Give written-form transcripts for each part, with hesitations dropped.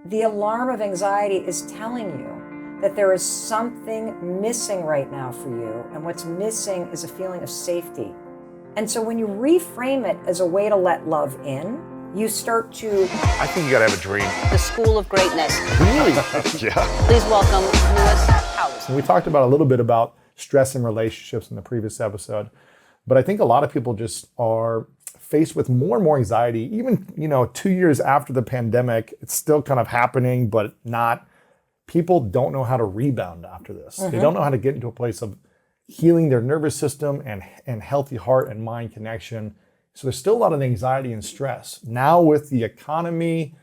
The alarm of anxiety is telling you that there is something missing right now for you, and what's missing is a feeling of safety. And so when you reframe it as a way to let love in, you start to... I think you gotta have a dream. The School of Greatness. Really? Yeah. Please welcome Lewis Howes. We talked about a little bit about stress in relationships in the previous episode, but I think a lot of people just are faced with more and more anxiety. Even, 2 years after the pandemic, it's still kind of happening, but not. People don't know how to rebound after this. They don't know how to get into a place of healing their nervous system and healthy heart and mind connection. So there's still a lot of anxiety and stress. Now with the economy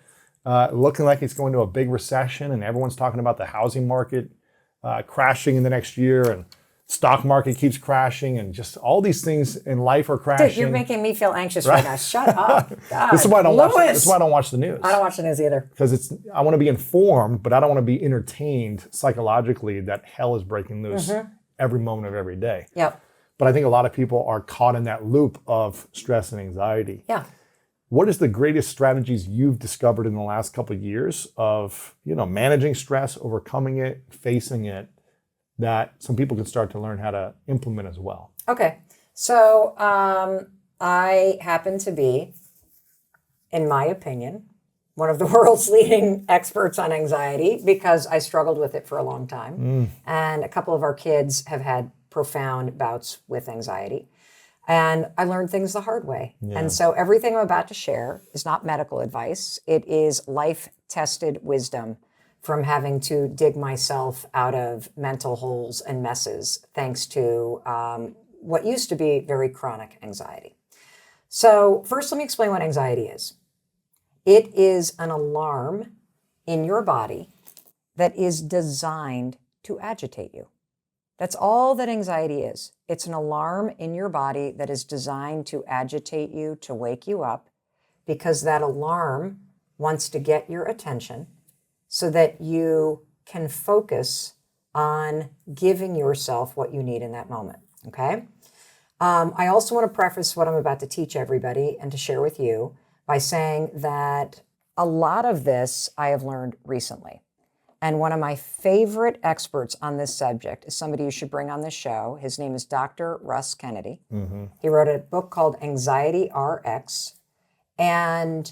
looking like it's going to a big recession, and everyone's talking about the housing market crashing in the next year, and stock market keeps crashing, and just all these things in life are crashing. Dude, you're making me feel anxious right now. Shut up. God. This is why I don't watch. Lewis! This is why I don't watch the news. I don't watch the news either. Because I want to be informed, but I don't want to be entertained psychologically that hell is breaking loose every moment of every day. Yep. But I think a lot of people are caught in that loop of stress and anxiety. Yeah. What is the greatest strategies you've discovered in the last couple of years of, managing stress, overcoming it, facing it, that some people can start to learn how to implement as well? Okay. So I happen to be, in my opinion, one of the world's leading experts on anxiety because I struggled with it for a long time. And a couple of our kids have had profound bouts with anxiety. And I learned things the hard way. Yeah. And so everything I'm about to share is not medical advice. It is life-tested wisdom from having to dig myself out of mental holes and messes, thanks to what used to be very chronic anxiety. So first, let me explain what anxiety is. It is an alarm in your body that is designed to agitate you. That's all that anxiety is. It's an alarm in your body that is designed to agitate you, to wake you up, because that alarm wants to get your attention so that you can focus on giving yourself what you need in that moment, okay? I also want to preface what I'm about to teach everybody and to share with you by saying that a lot of this I have learned recently. And one of my favorite experts on this subject is somebody you should bring on this show. His name is Dr. Russ Kennedy. He wrote a book called Anxiety RX. And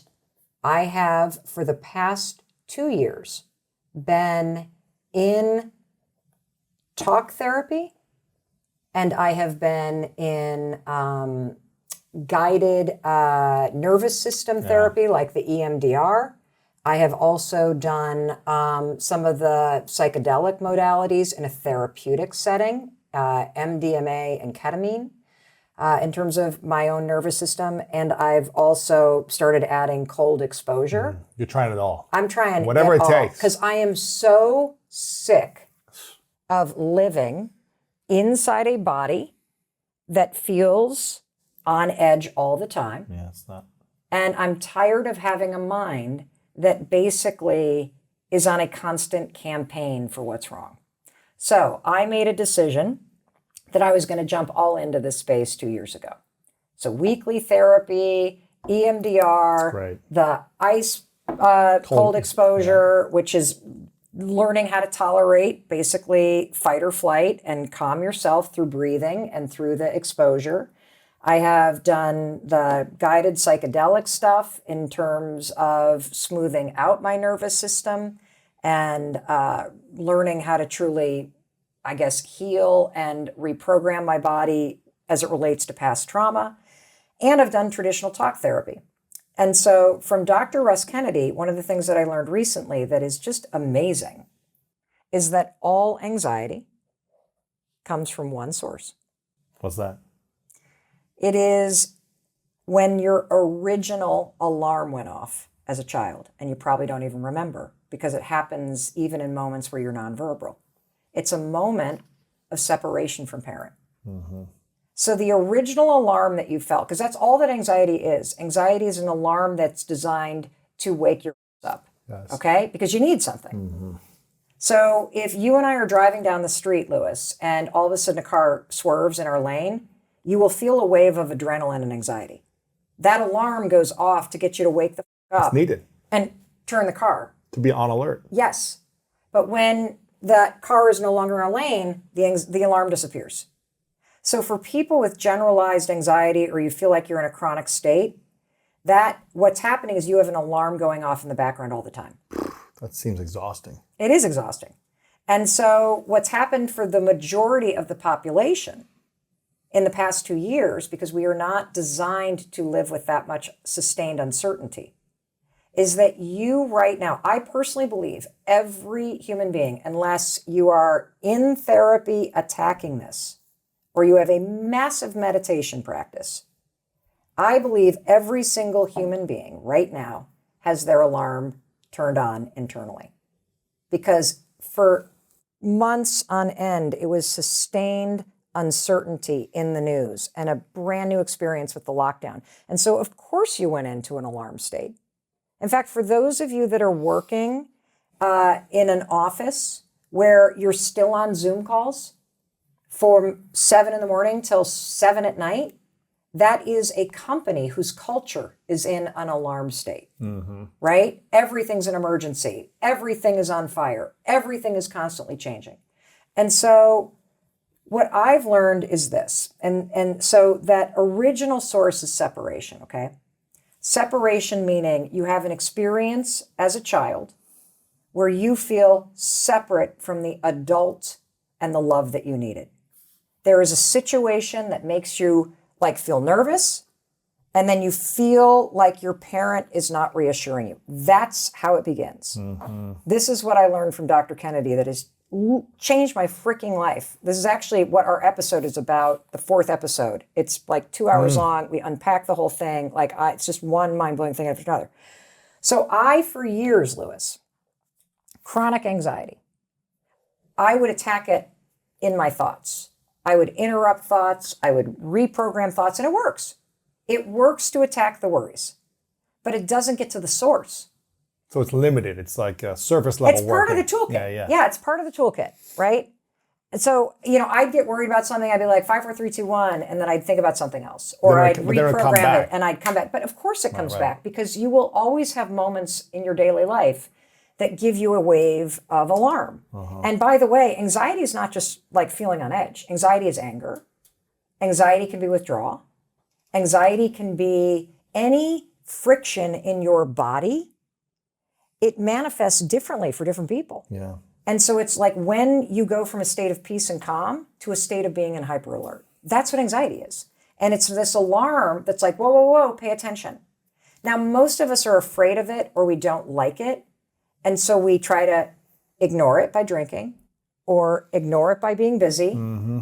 I have, for the past 2 years, been in talk therapy, and I have been in guided nervous system therapy, like the EMDR. I have also done some of the psychedelic modalities in a therapeutic setting, MDMA and ketamine, in terms of my own nervous system. And I've also started adding cold exposure. You're trying it all. I'm trying whatever it takes. Because I am so sick of living inside a body that feels on edge all the time. Yeah, it's not. And I'm tired of having a mind that basically is on a constant campaign for what's wrong. So I made a decision that I was going to jump all into this space 2 years ago. So weekly therapy, EMDR, right. The ice cold exposure, which is learning how to tolerate basically fight or flight and calm yourself through breathing and through the exposure. I have done the guided psychedelic stuff in terms of smoothing out my nervous system and learning how to truly, I guess, heal and reprogram my body as it relates to past trauma. And I've done traditional talk therapy. And so from Dr. Russ Kennedy, one of the things that I learned recently that is just amazing is that all anxiety comes from one source. What's that? It is when your original alarm went off as a child, and you probably don't even remember because it happens even in moments where you're nonverbal. It's a moment of separation from parent. So the original alarm that you felt, because that's all that anxiety is. Anxiety is an alarm that's designed to wake your up, okay? Because you need something. So if you and I are driving down the street, Lewis, and all of a sudden a car swerves in our lane, you will feel a wave of adrenaline and anxiety. That alarm goes off to get you to wake the up. It's needed. And turn the car. To be on alert. Yes. But when that car is no longer in a lane, the alarm disappears. So for people with generalized anxiety, or you feel like you're in a chronic state, that what's happening is you have an alarm going off in the background all the time. That seems exhausting. It is exhausting. And so what's happened for the majority of the population in the past 2 years, because we are not designed to live with that much sustained uncertainty, is that you right now, I personally believe every human being, unless you are in therapy attacking this, or you have a massive meditation practice, I believe every single human being right now has their alarm turned on internally. Because for months on end, it was sustained uncertainty in the news and a brand new experience with the lockdown. And so, of course, you went into an alarm state. In fact, for those of you that are working in an office where you're still on Zoom calls from 7 in the morning till 7 at night, that is a company whose culture is in an alarm state, right? Everything's an emergency. Everything is on fire. Everything is constantly changing. And so what I've learned is this, and so that original source is separation, okay? Separation meaning you have an experience as a child where you feel separate from the adult and the love that you needed. There is a situation that makes you feel nervous, and then you feel like your parent is not reassuring you. That's how it begins. This is what I learned from Dr. Kennedy that has changed my freaking life. This is actually what our episode is about, the 4th episode. It's 2 hours long. We unpack the whole thing. It's just one mind-blowing thing after another. So for years, Lewis, chronic anxiety, I would attack it in my thoughts. I would interrupt thoughts. I would reprogram thoughts, and it works. It works to attack the worries, but it doesn't get to the source. So it's limited. It's like a surface level It's part working. of the toolkit. Yeah. It's part of the toolkit, right? And so, I'd get worried about something. I'd be like, 5, 4, 3, 2, 1, and then I'd think about something else. Or I'd reprogram it, and I'd come back. But of course it comes back, because you will always have moments in your daily life that give you a wave of alarm. And by the way, anxiety is not just feeling on edge. Anxiety is anger. Anxiety can be withdrawal. Anxiety can be any friction in your body. It manifests differently for different people. Yeah. And so it's like when you go from a state of peace and calm to a state of being in hyper alert. That's what anxiety is. And it's this alarm that's like, whoa, whoa, whoa, pay attention. Now, most of us are afraid of it, or we don't like it. And so we try to ignore it by drinking, or ignore it by being busy,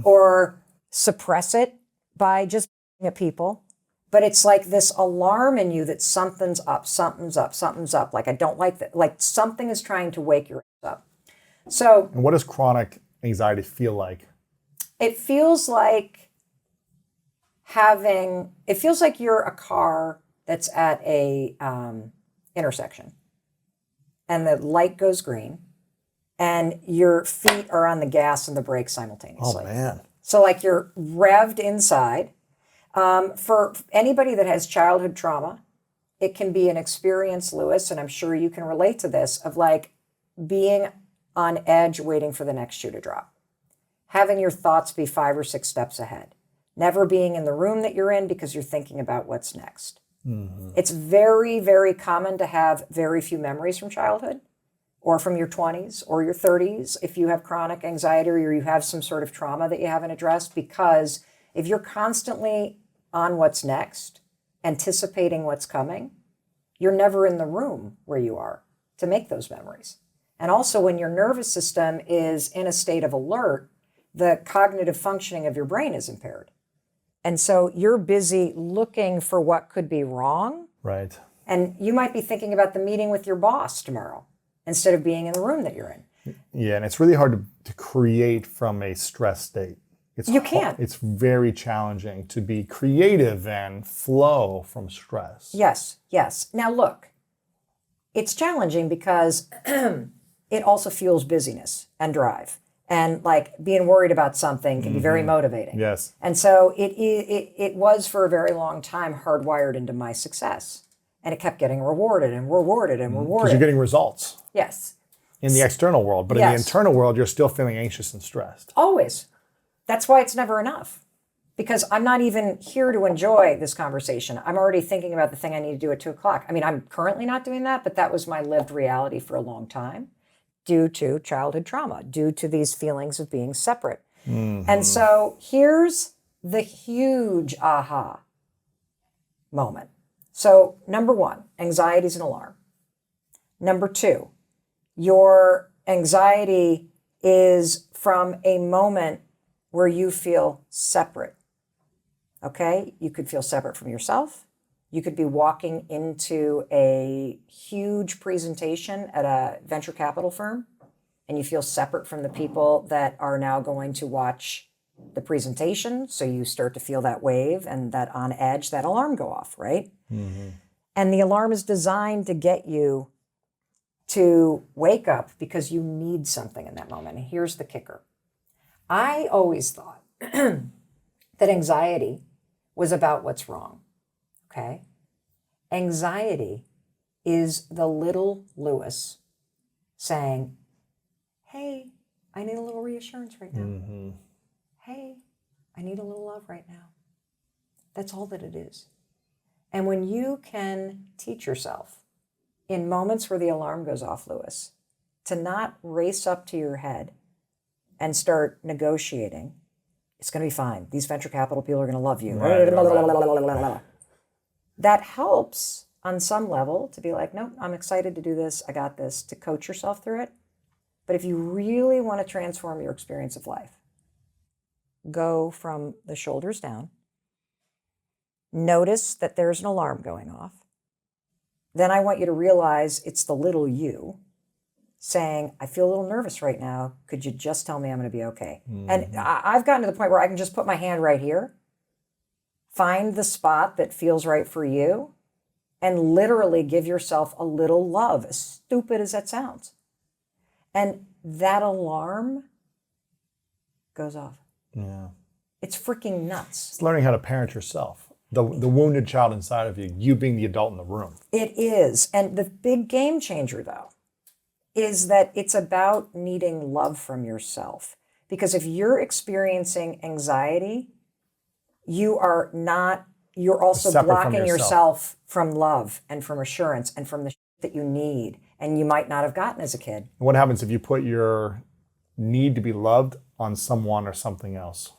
or suppress it by just being at people. But it's like this alarm in you that something's up, something's up, something's up. I don't like that. Something is trying to wake your ass up. So, and what does chronic anxiety feel like? It feels like you're a car that's at a intersection, and the light goes green, and your feet are on the gas and the brakes simultaneously. Oh, man. So you're revved inside. For anybody that has childhood trauma, it can be an experience, Lewis, and I'm sure you can relate to this, of being on edge waiting for the next shoe to drop. Having your thoughts be 5 or 6 steps ahead. Never being in the room that you're in because you're thinking about what's next. It's very, very common to have very few memories from childhood, or from your 20s or your 30s if you have chronic anxiety or you have some sort of trauma that you haven't addressed, because if you're constantly on what's next, anticipating what's coming, you're never in the room where you are to make those memories. And also, when your nervous system is in a state of alert, the cognitive functioning of your brain is impaired. And so you're busy looking for what could be wrong. Right. And you might be thinking about the meeting with your boss tomorrow instead of being in the room that you're in. Yeah, and it's really hard to create from a stress state. You can't. It's very challenging to be creative and flow from stress. Yes, yes. Now look, it's challenging because it also fuels busyness and drive. And being worried about something can be very motivating. Yes. And so it was for a very long time hardwired into my success. And it kept getting rewarded and rewarded and Because rewarded. you're getting results Yes, in the external world, but in the Yes. internal world, you're still feeling anxious and stressed. always. That's why it's never enough. Because I'm not even here to enjoy this conversation. I'm already thinking about the thing I need to do at 2:00. I mean, I'm currently not doing that, but that was my lived reality for a long time due to childhood trauma, due to these feelings of being separate. And so here's the huge aha moment. So, number one, anxiety is an alarm. Number two, your anxiety is from a moment where you feel separate. Okay? You could feel separate from yourself. You could be walking into a huge presentation at a venture capital firm and you feel separate from the people that are now going to watch the presentation. So you start to feel that wave and that on edge, that alarm go off, right? And the alarm is designed to get you to wake up because you need something in that moment. And here's the kicker. I always thought that anxiety was about what's wrong, okay? Anxiety is the little Lewis saying, hey, I need a little reassurance right now. Hey, I need a little love right now. That's all that it is. And when you can teach yourself in moments where the alarm goes off, Lewis, to not race up to your head and start negotiating, it's going to be fine. These venture capital people are going to love you. That helps on some level to be like, nope, I'm excited to do this. I got this, to coach yourself through it. But if you really want to transform your experience of life, go from the shoulders down. Notice that there's an alarm going off. Then I want you to realize it's the little you saying, I feel a little nervous right now. Could you just tell me I'm going to be okay? And I've gotten to the point where I can just put my hand right here, find the spot that feels right for you, and literally give yourself a little love, as stupid as that sounds. And that alarm goes off. Yeah. It's freaking nuts. It's learning how to parent yourself. The wounded child inside of you being the adult in the room. It is. And the big game changer, though, is that it's about needing love from yourself. Because if you're experiencing anxiety, you're also Separate from blocking yourself. yourself from love and from assurance and from the that you need and you might not have gotten as a kid. And what happens if you put your need to be loved on someone or something else?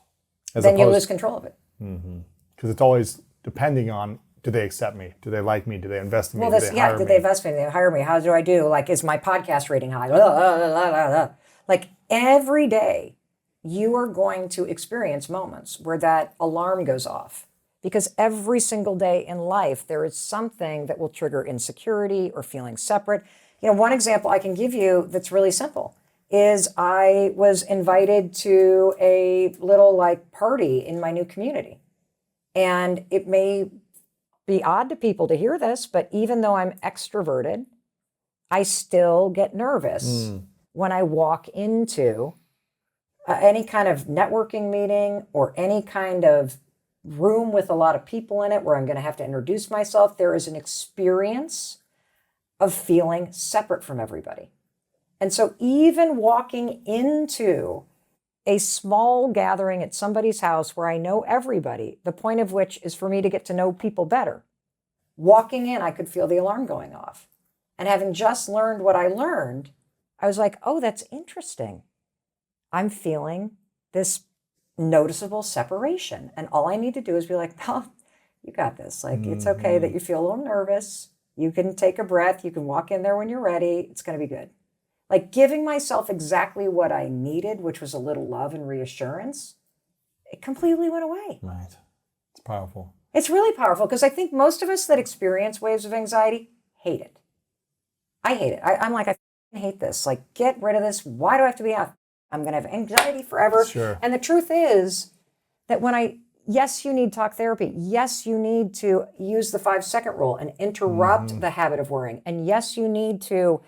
Then you lose control of it. Because it's always depending on, do they accept me? Do they like me? Do they invest in me? Well, Do they hire did me? they invest in me? Did they hire me? How do I do? Like, is my podcast rating high? Like, every day, you are going to experience moments where that alarm goes off. Because every single day in life, there is something that will trigger insecurity or feeling separate. You know, one example I can give you that's really simple is I was invited to a little party in my new community. And it may be odd to people to hear this, but even though I'm extroverted, I still get nervous when I walk into any kind of networking meeting or any kind of room with a lot of people in it where I'm going to have to introduce myself. There is an experience of feeling separate from everybody. And so even walking into a small gathering at somebody's house where I know everybody, the point of which is for me to get to know people better. Walking in, I could feel the alarm going off. And having just learned what I learned, I was like, oh, that's interesting. I'm feeling this noticeable separation. And all I need to do is be like, oh, you got this. It's okay that you feel a little nervous. You can take a breath. You can walk in there when you're ready. It's going to be good. Giving myself exactly what I needed, which was a little love and reassurance, it completely went away. Right. It's powerful. It's really powerful because I think most of us that experience waves of anxiety hate it. I hate it. I'm like, I hate this. Get rid of this. Why do I have to be out? I'm going to have anxiety forever. Sure. And the truth is that yes, you need talk therapy. Yes, you need to use the 5-second rule and interrupt the habit of worrying. And yes, you need to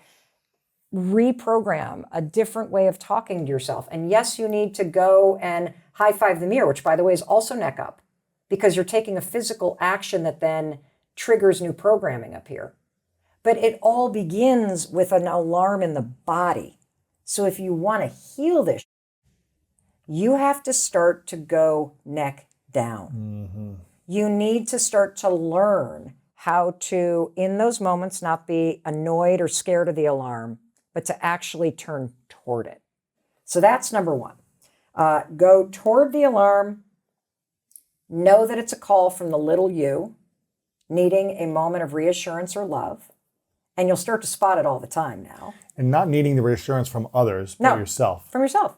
reprogram a different way of talking to yourself. And yes, you need to go and high five the mirror, which by the way is also neck up, because you're taking a physical action that then triggers new programming up here. But it all begins with an alarm in the body. So if you want to heal this, you have to start to go neck down. You need to start to learn how to, in those moments, not be annoyed or scared of the alarm, but to actually turn toward it. So that's number one. Go toward the alarm. Know that it's a call from the little you, needing a moment of reassurance or love. And you'll start to spot it all the time now. And not needing the reassurance from others, but yourself. From yourself.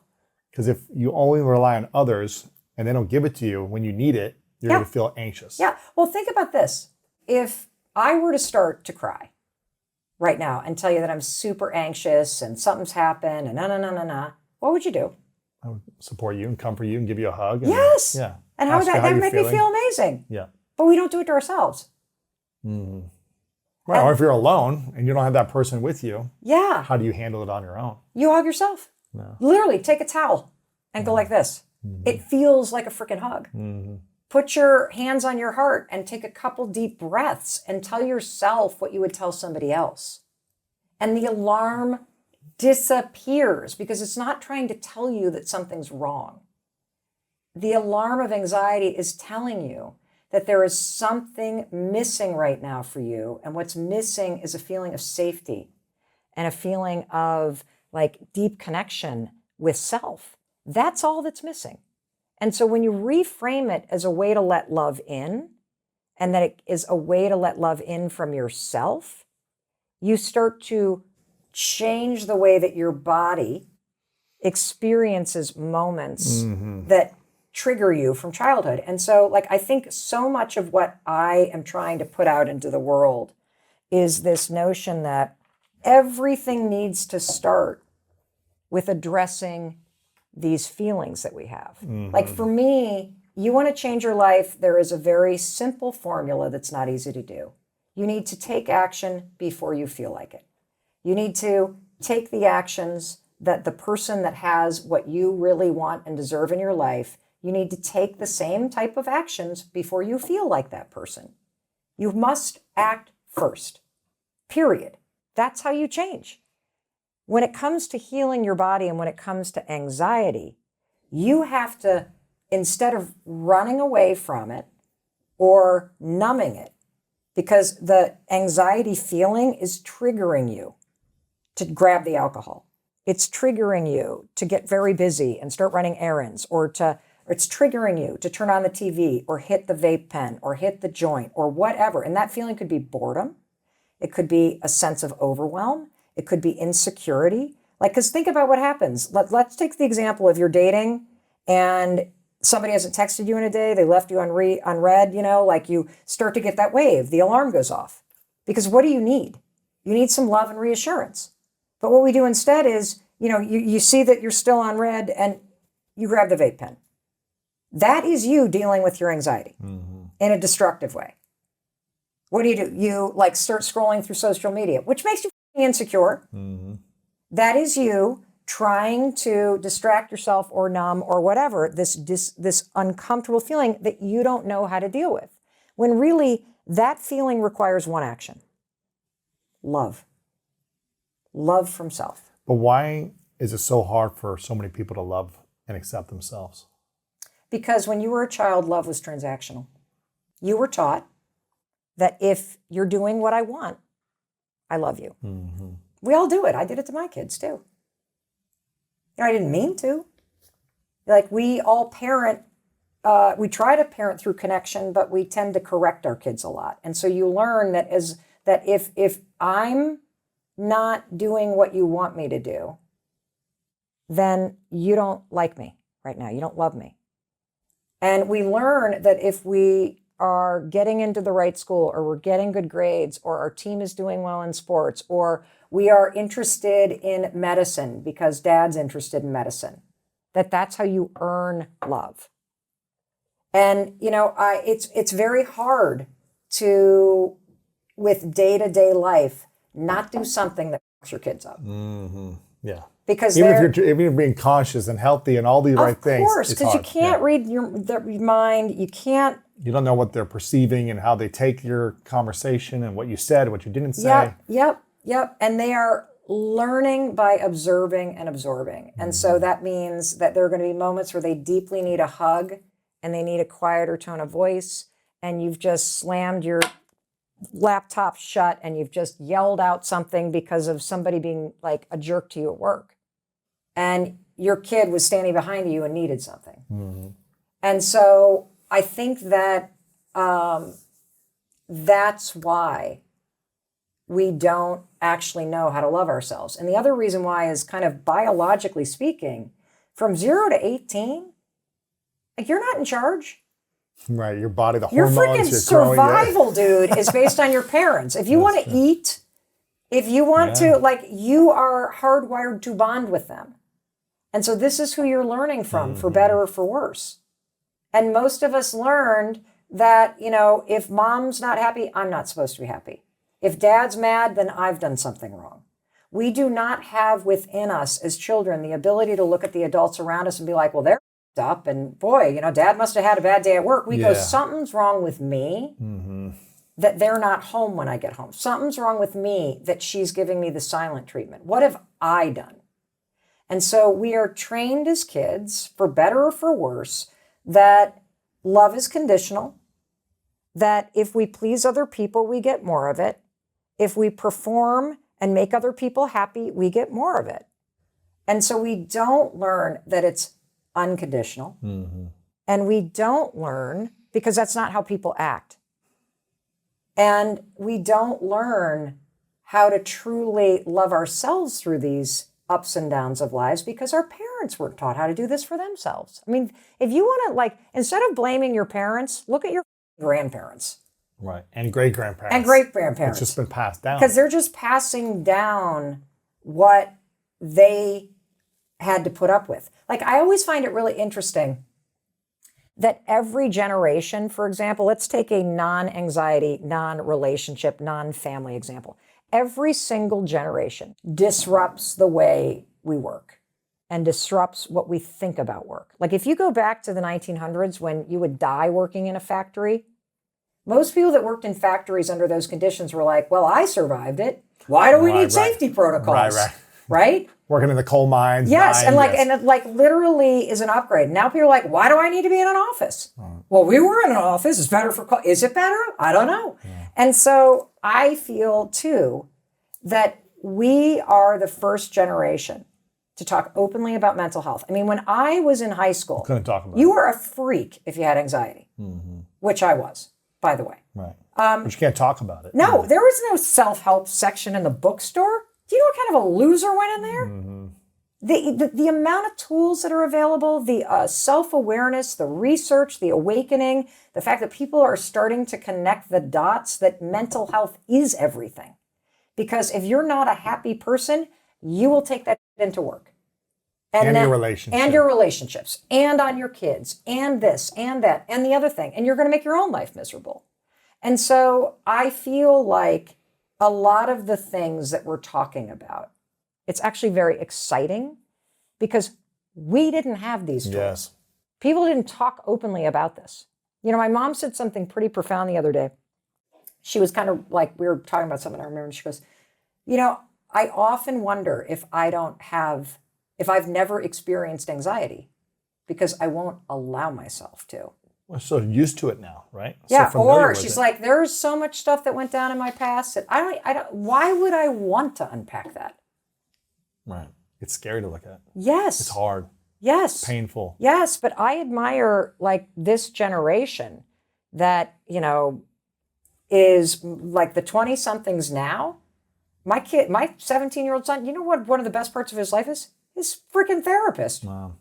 Because if you only rely on others and they don't give it to you when you need it, you're going to feel anxious. Yeah. Well, think about this. If I were to start to cry right now and tell you that I'm super anxious and something's happened and what would you do? I would support you and comfort you and give you a hug. And, yes. Yeah. And how would that make me feel amazing? Yeah. But we don't do it to ourselves. Right. Or if you're alone and you don't have that person with you, yeah, how do you handle it on your own? You hug yourself. No. Literally take a towel and go like this. It feels like a freaking hug. Put your hands on your heart and take a couple deep breaths and tell yourself what you would tell somebody else. And the alarm disappears because it's not trying to tell you that something's wrong. The alarm of anxiety is telling you that there is something missing right now for you. And what's missing is a feeling of safety and a feeling of like deep connection with self. That's all that's missing. And so when you reframe it as a way to let love in, and that it is a way to let love in from yourself, you start to change the way that your body experiences moments that trigger you from childhood. And so like, I think so much of what I am trying to put out into the world is this notion that everything needs to start with addressing these feelings that we have. Like for me, you want to change your life, there is a very simple formula that's not easy to do. You need to take action before you feel like it. You need to take the actions that the person that has what you really want and deserve in your life, you need to take the same type of actions before you feel like that person. You must act first, period. That's how you change. When it comes to healing your body and when it comes to anxiety, you have to, instead of running away from it or numbing it, because the anxiety feeling is triggering you to grab the alcohol. It's triggering you to get very busy and start running errands, or it's triggering you to turn on the TV or hit the vape pen or hit the joint or whatever. And that feeling could be boredom. It could be a sense of overwhelm. It could be insecurity. Like, because think about what happens. Let's take the example of you're dating and somebody hasn't texted you in a day. They left you on read, like you start to get that wave. The alarm goes off. Because what do you need? You need some love and reassurance. But what we do instead is, you see that you're still on red and you grab the vape pen. That is you dealing with your anxiety in a destructive way. What do? You start scrolling through social media, which makes you insecure. That is you trying to distract yourself or numb or whatever, this uncomfortable feeling that you don't know how to deal with. When really that feeling requires one action. Love. Love from self. But why is it so hard for so many people to love and accept themselves? Because when you were a child, love was transactional. You were taught that if you're doing what I want, I love you. We all do it. I did it to my kids too. I didn't mean to. Like we all parent, we try to parent through connection, but we tend to correct our kids a lot. And so you learn that if I'm not doing what you want me to do, then you don't like me right now. You don't love me. And we learn that if we are getting into the right school, or we're getting good grades, or our team is doing well in sports, or we are interested in medicine because dad's interested in medicine, that's how you earn love. And, it's very hard to, with day-to-day life, not do something that fucks your kids up. Yeah. Because Even if you're being conscious and healthy and all the right things. Of course, it's because you hard. can't read your mind. You can't. You don't know what they're perceiving and how they take your conversation and what you said, what you didn't say. Yep. And they are learning by observing and absorbing. And so that means that there are going to be moments where they deeply need a hug and they need a quieter tone of voice. And you've just slammed your laptop shut and you've just yelled out something because of somebody being like a jerk to you at work. And your kid was standing behind you and needed something. Mm-hmm. And so I think that that's why we don't actually know how to love ourselves. And the other reason why is kind of biologically speaking, from 0 to 18, like you're not in charge. Right, your body, the Your hormones, freaking you're growing. survival, dude, is based on your parents. If you want to eat, if you want to, like, you are hardwired to bond with them. And so this is who you're learning from, for better or for worse. And most of us learned that, if mom's not happy, I'm not supposed to be happy. If dad's mad, then I've done something wrong. We do not have within us as children the ability to look at the adults around us and be like, well, they're up and boy, dad must have had a bad day at work. We go, something's wrong with me that they're not home when I get home. Something's wrong with me that she's giving me the silent treatment. What have I done? And so we are trained as kids, for better or for worse, that love is conditional, that if we please other people, we get more of it. If we perform and make other people happy, we get more of it. And so we don't learn that it's unconditional. And we don't learn, because that's not how people act. And we don't learn how to truly love ourselves through these ups and downs of lives because our parents weren't taught how to do this for themselves. I mean, if you want to, instead of blaming your parents, look at your grandparents. Right. And great-grandparents. And great-grandparents. It's just been passed down. Because they're just passing down what they had to put up with. I always find it really interesting that every generation, for example, let's take a non-anxiety, non-relationship, non-family example. Every single generation disrupts the way we work and disrupts what we think about work. If you go back to the 1900s when you would die working in a factory, most people that worked in factories under those conditions were like, well, I survived it. Why do we need safety protocols? Right? Working in the coal mines. Yes, and it literally is an upgrade. Now people are like, why do I need to be in an office? Well, we were in an office. It's better for, is it better? I don't know. Yeah. And so I feel too that we are the first generation to talk openly about mental health. I mean, when I was in high school, couldn't talk about you were a freak if you had anxiety, which I was, by the way. Right. But you can't talk about it. No, there was no self-help section in the bookstore. Do you know what kind of a loser went in there? The amount of tools that are available, the self-awareness, the research, the awakening, the fact that people are starting to connect the dots that mental health is everything. Because if you're not a happy person, you will take that into work. And your relationships. And your relationships. And on your kids. And this and that. And the other thing. And you're going to make your own life miserable. And so I feel like a lot of the things that we're talking about, it's actually very exciting because we didn't have these tools. Yes. People didn't talk openly about this. My mom said something pretty profound the other day. She was kind of we were talking about something, I remember, and she goes, I often wonder if I've never experienced anxiety because I won't allow myself to. We're so used to it now, right? Yeah, so or she's like, there's so much stuff that went down in my past that I don't, why would I want to unpack that? Right. It's scary to look at. Yes. It's hard. Yes. It's painful. Yes, but I admire this generation that, is the 20-somethings now. My 17-year-old son, you know what one of the best parts of his life is? His freaking therapist. Wow.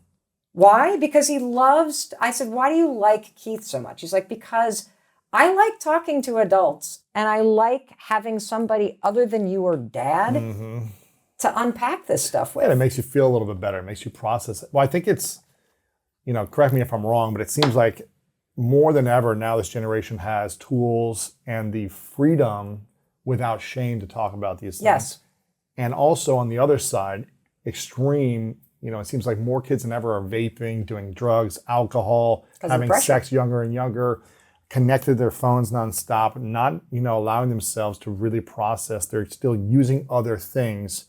Why? Because he loves, I said, why do you like Keith so much? He's like, because I like talking to adults and I like having somebody other than you or dad to unpack this stuff with. Yeah, it makes you feel a little bit better. It makes you process it. Well, I think it's, correct me if I'm wrong, but it seems like more than ever now this generation has tools and the freedom without shame to talk about these things. Yes. And also on the other side, extreme. You know, it seems like more kids than ever are vaping, doing drugs, alcohol, 'Cause of having pressure. sex younger and younger, connected to their phones nonstop, not, allowing themselves to really process. They're still using other things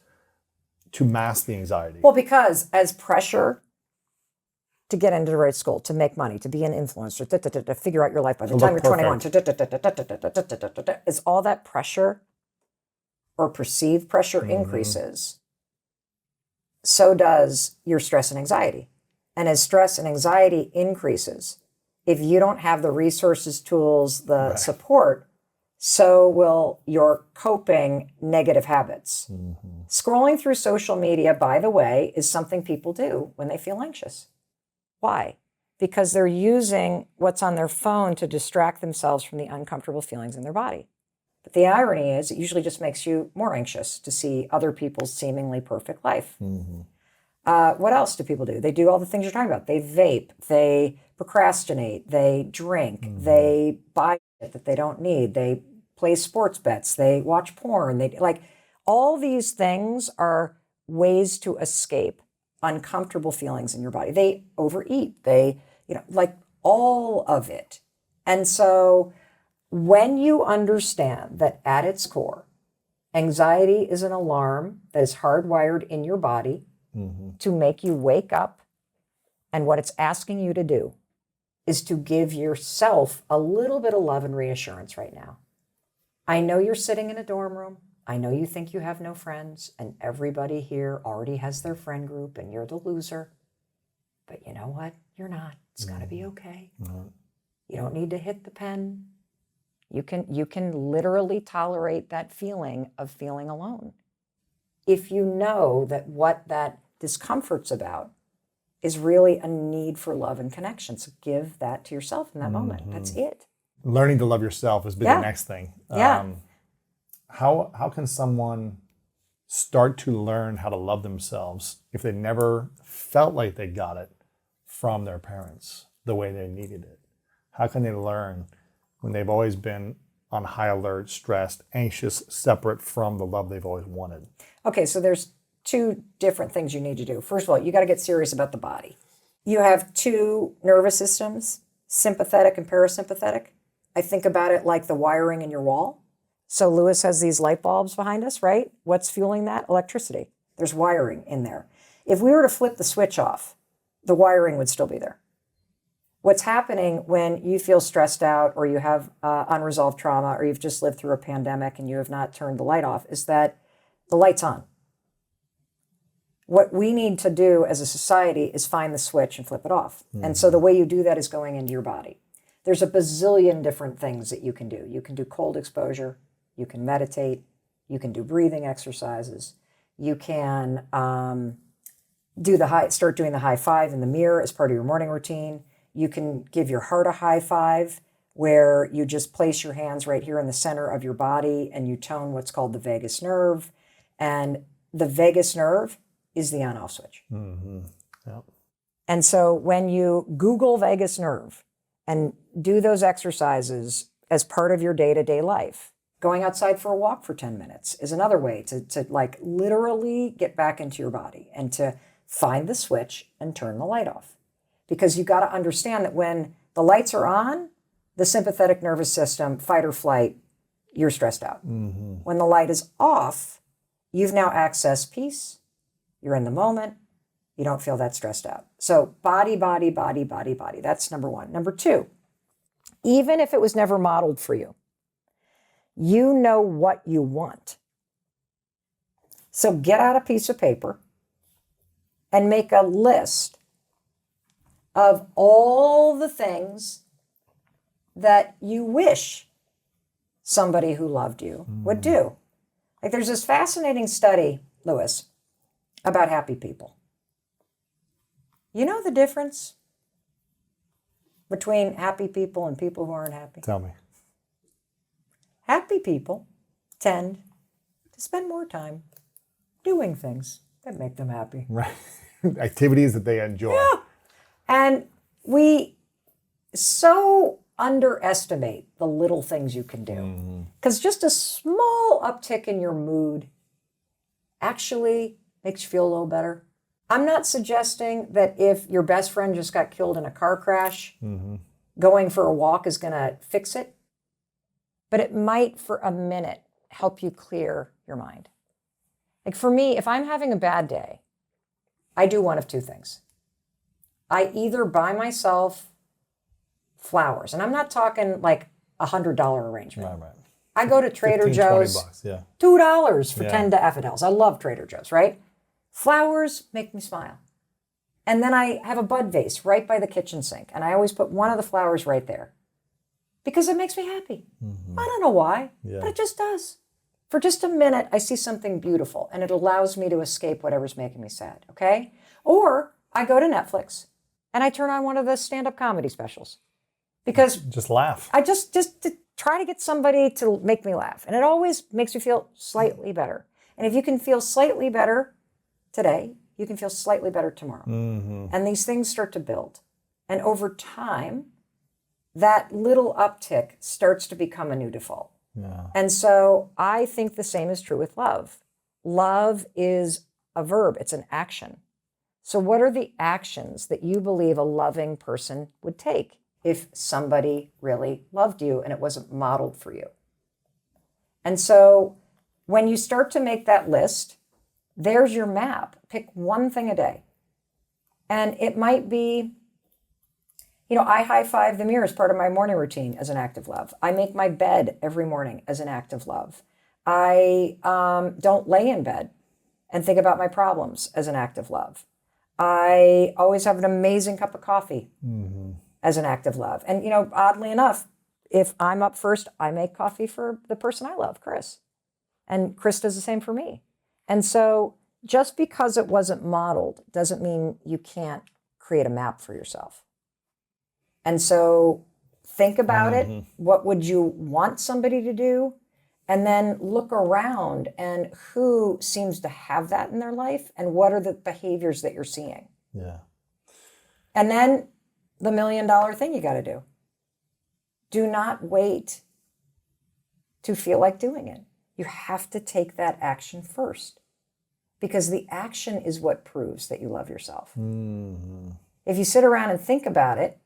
to mask the anxiety. Well, because as pressure to get into the right school, to make money, to be an influencer, to figure out your life by the To time look you're 21, perfect. as all that pressure or perceived pressure increases, so does your stress and anxiety. And as stress and anxiety increases, if you don't have the resources, tools, the support, so will your coping negative habits. Scrolling through social media, by the way, is something people do when they feel anxious. Why? Because they're using what's on their phone to distract themselves from the uncomfortable feelings in their body. But the irony is, it usually just makes you more anxious to see other people's seemingly perfect life. What else do people do? They do all the things you're talking about. They vape, they procrastinate, they drink, they buy shit that they don't need, they play sports bets, they watch porn, they like all these things are ways to escape uncomfortable feelings in your body. They overeat, they, like all of it. And so when you understand that at its core, anxiety is an alarm that is hardwired in your body to make you wake up, and what it's asking you to do is to give yourself a little bit of love and reassurance right now. I know you're sitting in a dorm room. I know you think you have no friends, and everybody here already has their friend group, and you're the loser. But you know what? You're not. It's going to be okay. You don't need to hit the pen. You can literally tolerate that feeling of feeling alone. If you know that what that discomfort's about is really a need for love and connection. So give that to yourself in that moment. That's it. Learning to love yourself has been the next thing. Yeah. How can someone start to learn how to love themselves if they never felt like they got it from their parents the way they needed it? How can they learn when they've always been on high alert, stressed, anxious, separate from the love they've always wanted? Okay, so there's two different things you need to do. First of all, you got to get serious about the body. You have two nervous systems, sympathetic and parasympathetic. I think about it like the wiring in your wall. So Lewis has these light bulbs behind us, right? What's fueling that? Electricity. There's wiring in there. If we were to flip the switch off, the wiring would still be there. What's happening when you feel stressed out or you have unresolved trauma or you've just lived through a pandemic and you have not turned the light off is that the light's on. What we need to do as a society is find the switch and flip it off. And so the way you do that is going into your body. There's a bazillion different things that you can do. You can do cold exposure. You can meditate. You can do breathing exercises. You can start doing the high five in the mirror as part of your morning routine. You can give your heart a high five where you just place your hands right here in the center of your body and you tone what's called the vagus nerve. And the vagus nerve is the on-off switch. Yep. And so when you Google vagus nerve and do those exercises as part of your day-to-day life, going outside for a walk for 10 minutes is another way to like literally get back into your body and to find the switch and turn the light off. Because you got to understand that when the lights are on, the sympathetic nervous system, fight or flight, you're stressed out. When the light is off, you've now accessed peace. You're in the moment. You don't feel that stressed out. So body, body, body, body, body. That's number one. Number two, even if it was never modeled for you, you know what you want. So get out a piece of paper and make a list of all the things that you wish somebody who loved you would do. Like there's this fascinating study, Lewis, about happy people. You know the difference between happy people and people who aren't happy? Tell me. Happy people tend to spend more time doing things that make them happy. Right. Activities that they enjoy. Yeah. And we so underestimate the little things you can do. Because just a small uptick in your mood actually makes you feel a little better. I'm not suggesting that if your best friend just got killed in a car crash, going for a walk is going to fix it. But it might, for a minute, help you clear your mind. Like for me, if I'm having a bad day, I do one of two things. I either buy myself flowers, and I'm not talking like $100 arrangement. Right. I go to Trader 15, Joe's, $20, yeah. $2 for Yeah. 10 daffodils. I love Trader Joe's, right? Flowers make me smile. And then I have a bud vase right by the kitchen sink, and I always put one of the flowers right there because it makes me happy. I don't know why, but it just does. For just a minute, I see something beautiful, and it allows me to escape whatever's making me sad, okay? Or I go to Netflix, and I turn on one of the stand-up comedy specials because Just laugh. I just to try to get somebody to make me laugh. And it always makes me feel slightly better. And if you can feel slightly better today, you can feel slightly better tomorrow. And these things start to build. And over time, that little uptick starts to become a new default. Yeah. And so I think the same is true with love. Love is a verb, it's an action. So what are the actions that you believe a loving person would take if somebody really loved you and it wasn't modeled for you? And so when you start to make that list, there's your map. Pick one thing a day. And it might be, I high five the mirror as part of my morning routine as an act of love. I make my bed every morning as an act of love. I don't lay in bed and think about my problems as an act of love. I always have an amazing cup of coffee as an act of love. And, oddly enough, if I'm up first, I make coffee for the person I love, Chris. And Chris does the same for me. And so just because it wasn't modeled doesn't mean you can't create a map for yourself. And so think about it. What would you want somebody to do? And then look around and who seems to have that in their life and what are the behaviors that you're seeing? Yeah. And then the $1 million thing you got to do. Do not wait to feel like doing it. You have to take that action first because the action is what proves that you love yourself. If you sit around and think about it,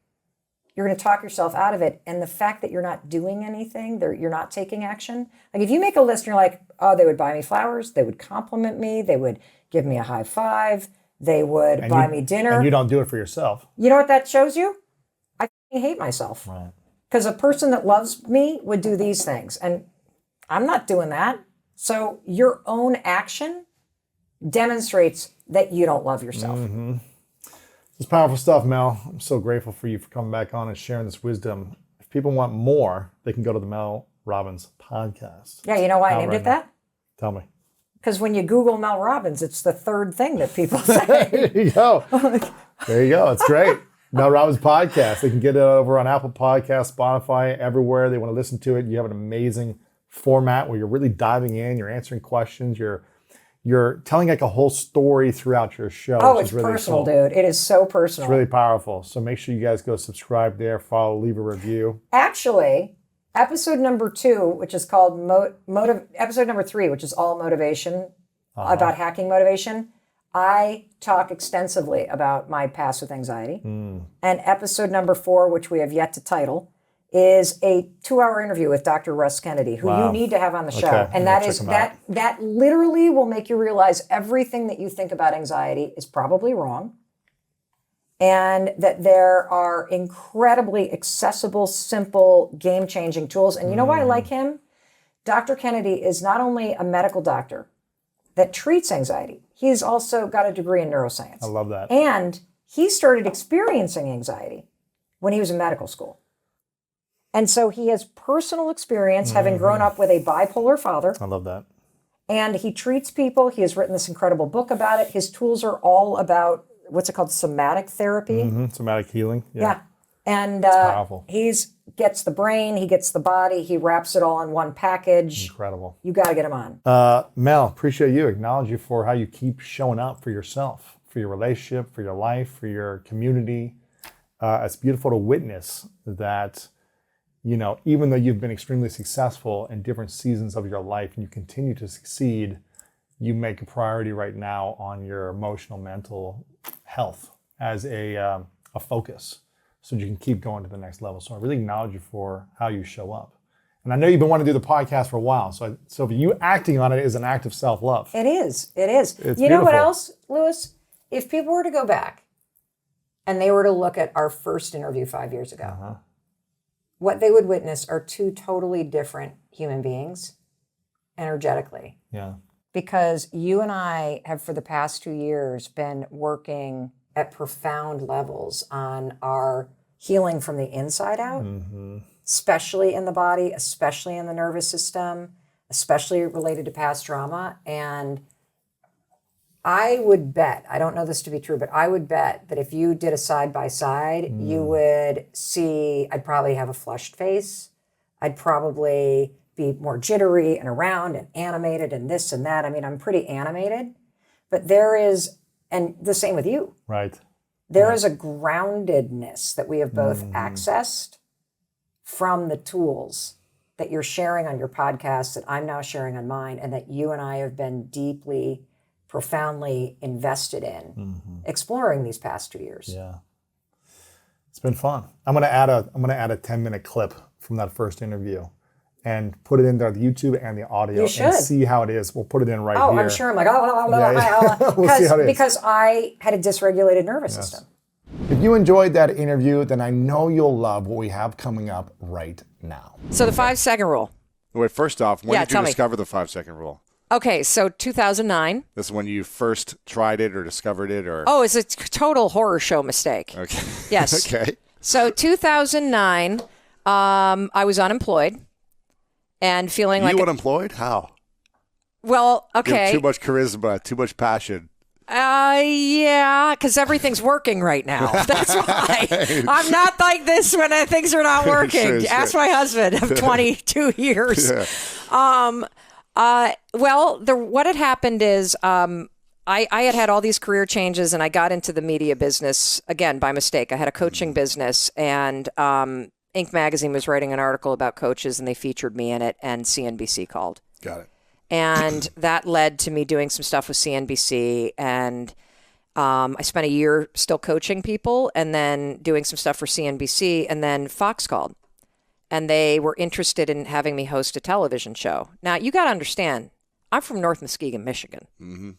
you're going to talk yourself out of it. And the fact that you're not doing anything, you're not taking action. Like if you make a list and you're like, oh, they would buy me flowers, they would compliment me, they would give me a high five, they would buy me dinner. And you don't do it for yourself. You know what that shows you? I hate myself. Right. Because a person that loves me would do these things. And I'm not doing that. So your own action demonstrates that you don't love yourself. It's powerful stuff, Mel. I'm so grateful for you for coming back on and sharing this wisdom. If people want more, they can go to the Mel Robbins podcast. Yeah, you know why I Out named right it now. that? Tell me. Because when you Google Mel Robbins, it's the third thing that people say. There you go. There you go. It's great. Mel Robbins podcast. They can get it over on Apple Podcasts, Spotify, everywhere they want to listen to it. You have an amazing format where you're really diving in, you're answering questions, you're telling like a whole story throughout your show. Oh, which it's is really personal, cool. dude. It is so personal. It's really powerful. So make sure you guys go subscribe there, follow, leave a review. Actually, episode number 2, which is called episode number 3, which is all motivation, about hacking motivation. I talk extensively about my past with anxiety. And episode number 4, which we have yet to title, is a 2-hour interview with Dr. Russ Kennedy, who you need to have on the show. Okay, And that is that literally will make you realize everything that you think about anxiety is probably wrong. And that there are incredibly accessible, simple, game-changing tools. And you know why I like him? Dr. Kennedy is not only a medical doctor that treats anxiety, he's also got a degree in neuroscience. I love that. And he started experiencing anxiety when he was in medical school. And so he has personal experience having grown up with a bipolar father. I love that. And he treats people. He has written this incredible book about it. His tools are all about, what's it called, somatic therapy. Somatic healing. Yeah. And powerful. he's gets the brain, he gets the body, he wraps it all in one package. Incredible. You got to get him on. Mel, appreciate you. Acknowledge you for how you keep showing up for yourself, for your relationship, for your life, for your community. It's beautiful to witness that, even though you've been extremely successful in different seasons of your life and you continue to succeed, you make a priority right now on your emotional, mental health as a focus so you can keep going to the next level. So I really acknowledge you for how you show up. And I know you've been wanting to do the podcast for a while. So you acting on it is an act of self-love. It is. It is. It's you know what beautiful. else, Lewis? If people were to go back and they were to look at our first interview 5 years ago, what they would witness are two totally different human beings energetically. Yeah. Because you and I have, for the past 2 years, been working at profound levels on our healing from the inside out, especially in the body, especially in the nervous system, especially related to past trauma. And I would bet, I don't know this to be true, but I would bet that if you did a side-by-side, you would see, I'd probably have a flushed face. I'd probably be more jittery and around and animated and this and that. I mean, I'm pretty animated, but there is, and the same with you. Right. There is a groundedness that we have both accessed from the tools that you're sharing on your podcast, that I'm now sharing on mine, and that you and I have been deeply, profoundly invested in exploring these past 2 years. Yeah. It's been fun. I'm gonna add a 10-minute clip from that first interview and put it in there, the YouTube and the audio, You should. and see how it is. We'll put it in right Oh, here. I'm sure I'm like, We'll see how it is. because I had a dysregulated nervous system. If you enjoyed that interview, then I know you'll love what we have coming up right now. So the 5-second rule. Wait, first off, when Yeah, did you tell me. discover the 5-second rule? Okay, so 2009. This is when you first tried it or discovered it, or Oh, it's a total horror show mistake. okay, Yes. okay. So 2009, I was unemployed and feeling like, You unemployed? How? well, You okay. have too much charisma, too much passion. Yeah, because everything's working right now. That's why. I'm not like this when things are not working. Sure. Ask my husband of 22 years. What had happened is I had all these career changes, and I got into the media business, again, by mistake. I had a coaching business, and Inc. magazine was writing an article about coaches, and they featured me in it, and CNBC called. Got it. And that led to me doing some stuff with CNBC. And I spent a year still coaching people and then doing some stuff for CNBC. And then Fox called. And they were interested in having me host a television show. Now, you got to understand, I'm from North Muskegon, Michigan. Mm-hmm.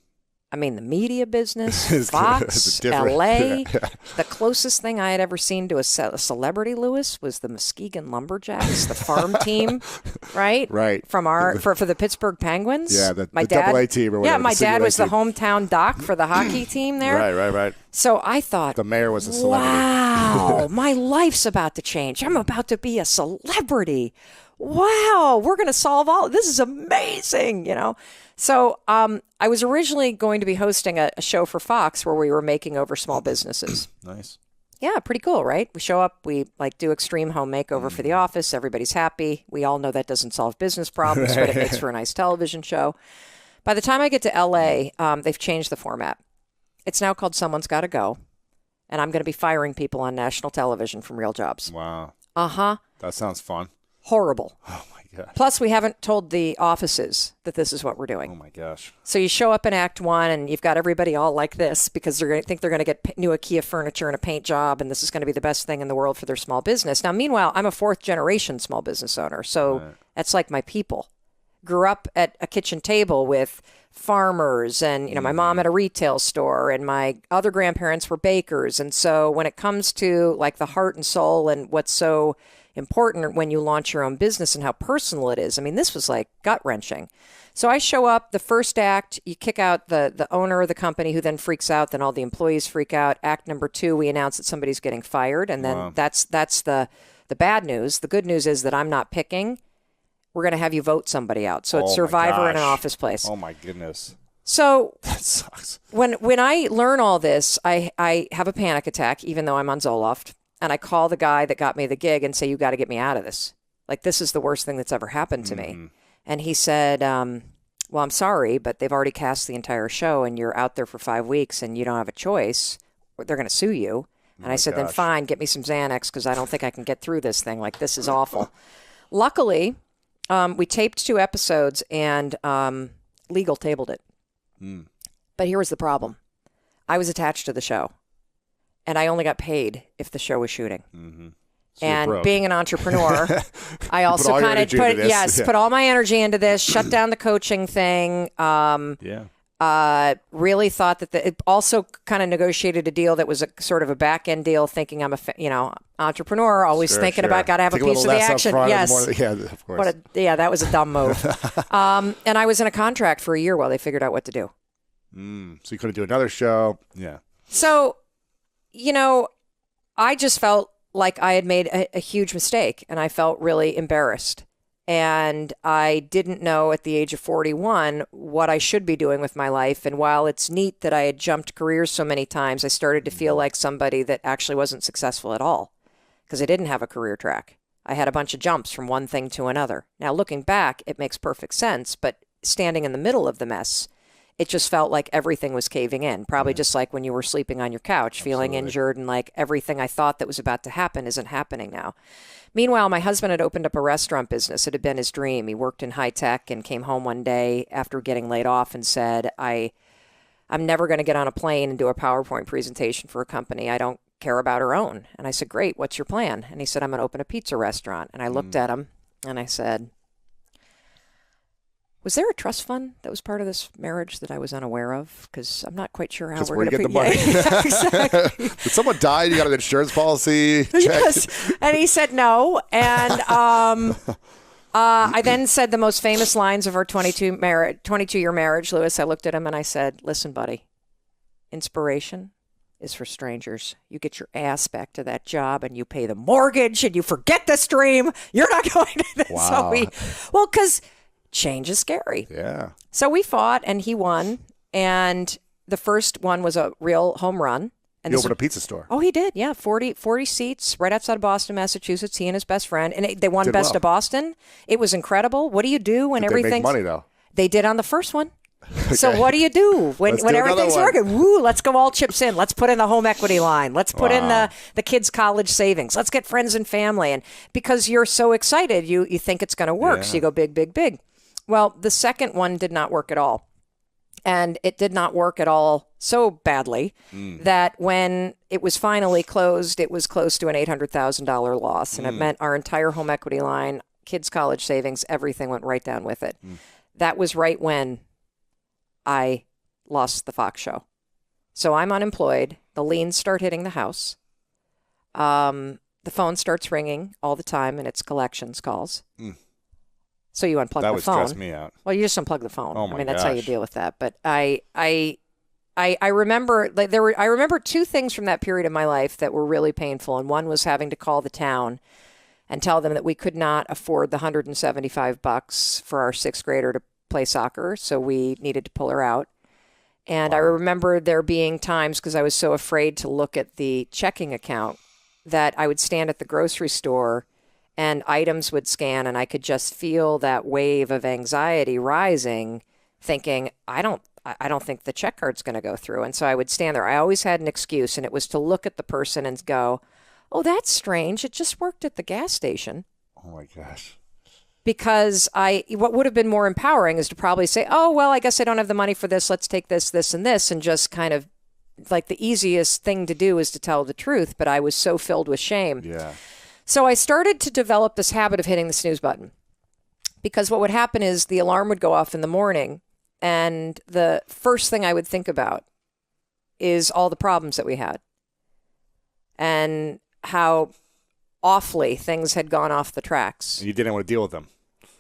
I mean, the media business, Fox, LA. The closest thing I had ever seen to a celebrity, Lewis, was the Muskegon Lumberjacks, the farm team, right? Right. From for the Pittsburgh Penguins. Yeah, the my double dad, A team or whatever. Yeah, my the single dad A was the team. hometown doc for the hockey team there. Right. So I thought, The mayor was a celebrity. wow, my life's about to change. I'm about to be a celebrity. Wow, we're going to solve all. This is amazing, you know. So I was originally going to be hosting a show for Fox where we were making over small businesses. Nice. Yeah, pretty cool, right? We show up, we like do extreme home makeover for the office. Everybody's happy. We all know that doesn't solve business problems, but it makes for a nice television show. By the time I get to LA, they've changed the format. It's now called Someone's Gotta Go. And I'm going to be firing people on national television from real jobs. Wow. Uh-huh. That sounds fun. Horrible. Oh my gosh. Plus, we haven't told the offices that this is what we're doing. Oh my gosh. So you show up in Act 1 and you've got everybody all like this because they're going to think they're going to get new IKEA furniture and a paint job, and this is going to be the best thing in the world for their small business. Now, meanwhile, I'm a 4th generation small business owner, so that's like my people. Grew up at a kitchen table with farmers, and my mom at a retail store, and my other grandparents were bakers. And so when it comes to like the heart and soul and what's so important when you launch your own business and how personal it is, I mean, this was like gut-wrenching. So I show up, the first act, you kick out the owner of the company, who then freaks out, then all the employees freak out. Act number 2, we announce that somebody's getting fired, and then that's the bad news. The good news is that I'm not picking. We're going to have you vote somebody out. So it's Survivor in an office place. Oh my goodness. So That sucks. when I learn all this, I have a panic attack, even though I'm on Zoloft. And I call the guy that got me the gig and say, you got to get me out of this. Like, this is the worst thing that's ever happened to me. And he said, well, I'm sorry, but they've already cast the entire show and you're out there for 5 weeks and you don't have a choice. They're going to sue you. And I said, then fine, get me some Xanax because I don't think I can get through this thing. Like, this is awful. Luckily, we taped 2 episodes and legal tabled it. But here was the problem. I was attached to the show, and I only got paid if the show was shooting. So you're And broke. being an entrepreneur, I also all your kind of energy into this. Yeah. put all my energy into this, shut down the coaching thing. Really thought that it also kind of negotiated a deal that was a sort of a back end deal, thinking I'm a entrepreneur, always thinking about got to have Take a piece of little the less up action. front and Yes, more, yeah, of course. that was a dumb move. And I was in a contract for a year while they figured out what to do. So you couldn't do another show. Yeah. So, I just felt like I had made a huge mistake, and I felt really embarrassed. And I didn't know at the age of 41 what I should be doing with my life. And while it's neat that I had jumped careers so many times, I started to feel like somebody that actually wasn't successful at all because I didn't have a career track. I had a bunch of jumps from one thing to another. Now, looking back, it makes perfect sense, but standing in the middle of the mess, it just felt like everything was caving in. Probably just like when you were sleeping on your couch, feeling injured, and like everything I thought that was about to happen isn't happening now. Meanwhile, my husband had opened up a restaurant business. It had been his dream. He worked in high tech and came home one day after getting laid off and said, I'm never going to get on a plane and do a PowerPoint presentation for a company I don't care about or own. And I said, great, what's your plan? And he said, I'm going to open a pizza restaurant. And I looked at him and I said, was there a trust fund that was part of this marriage that I was unaware of? Because I'm not quite sure how we're where going you to get the money. Yeah, exactly. Did someone die? You got an insurance policy? Check. Yes. And he said no. And I then said the most famous lines of our 22-year marriage, Lewis. I looked at him and I said, listen, buddy, inspiration is for strangers. You get your ass back to that job and you pay the mortgage and you forget this dream. You're not going to this. Wow. So because change is scary. Yeah. So we fought and he won. And the first one was a real home run. And You opened a pizza store. Oh, he did. Yeah. 40 seats right outside of Boston, Massachusetts. He and his best friend. And they won Did Best well. of Boston. It was incredible. What do you do when Did they everything's... make money, though? They did on the first one. So what do you do when Let's do another everything's one. working? Woo, let's go all chips in. Let's put in the home equity line. Let's put in the kids' college savings. Let's get friends and family. And because you're so excited, you think it's going to work. So you go big, big, big. Well, the second one did not work at all. And it did not work at all so badly that when it was finally closed, it was close to an $800,000 loss. And it meant our entire home equity line, kids' college savings, everything went right down with it. That was right when I lost the Fox show. So I'm unemployed. The liens start hitting the house. The phone starts ringing all the time, and it's collections calls. So you unplug That the would phone. stress me out. Well, you just unplug the phone. Oh my I mean, that's how you gosh. deal with that. But I remember I remember two things from that period of my life that were really painful, and one was having to call the town and tell them that we could not afford the $175 for our sixth grader to play soccer, so we needed to pull her out. And I remember there being times, because I was so afraid to look at the checking account, that I would stand at the grocery store and items would scan and I could just feel that wave of anxiety rising, thinking, I don't think the check card's going to go through. And so I would stand there. I always had an excuse, and it was to look at the person and go, oh, that's strange. It just worked at the gas station. Oh, my gosh. Because what would have been more empowering is to probably say, oh, well, I guess I don't have the money for this. Let's take this, this, and this. And just kind of like the easiest thing to do is to tell the truth. But I was so filled with shame. Yeah. So I started to develop this habit of hitting the snooze button, because what would happen is the alarm would go off in the morning, and the first thing I would think about is all the problems that we had and how awfully things had gone off the tracks. And you didn't want to deal with them.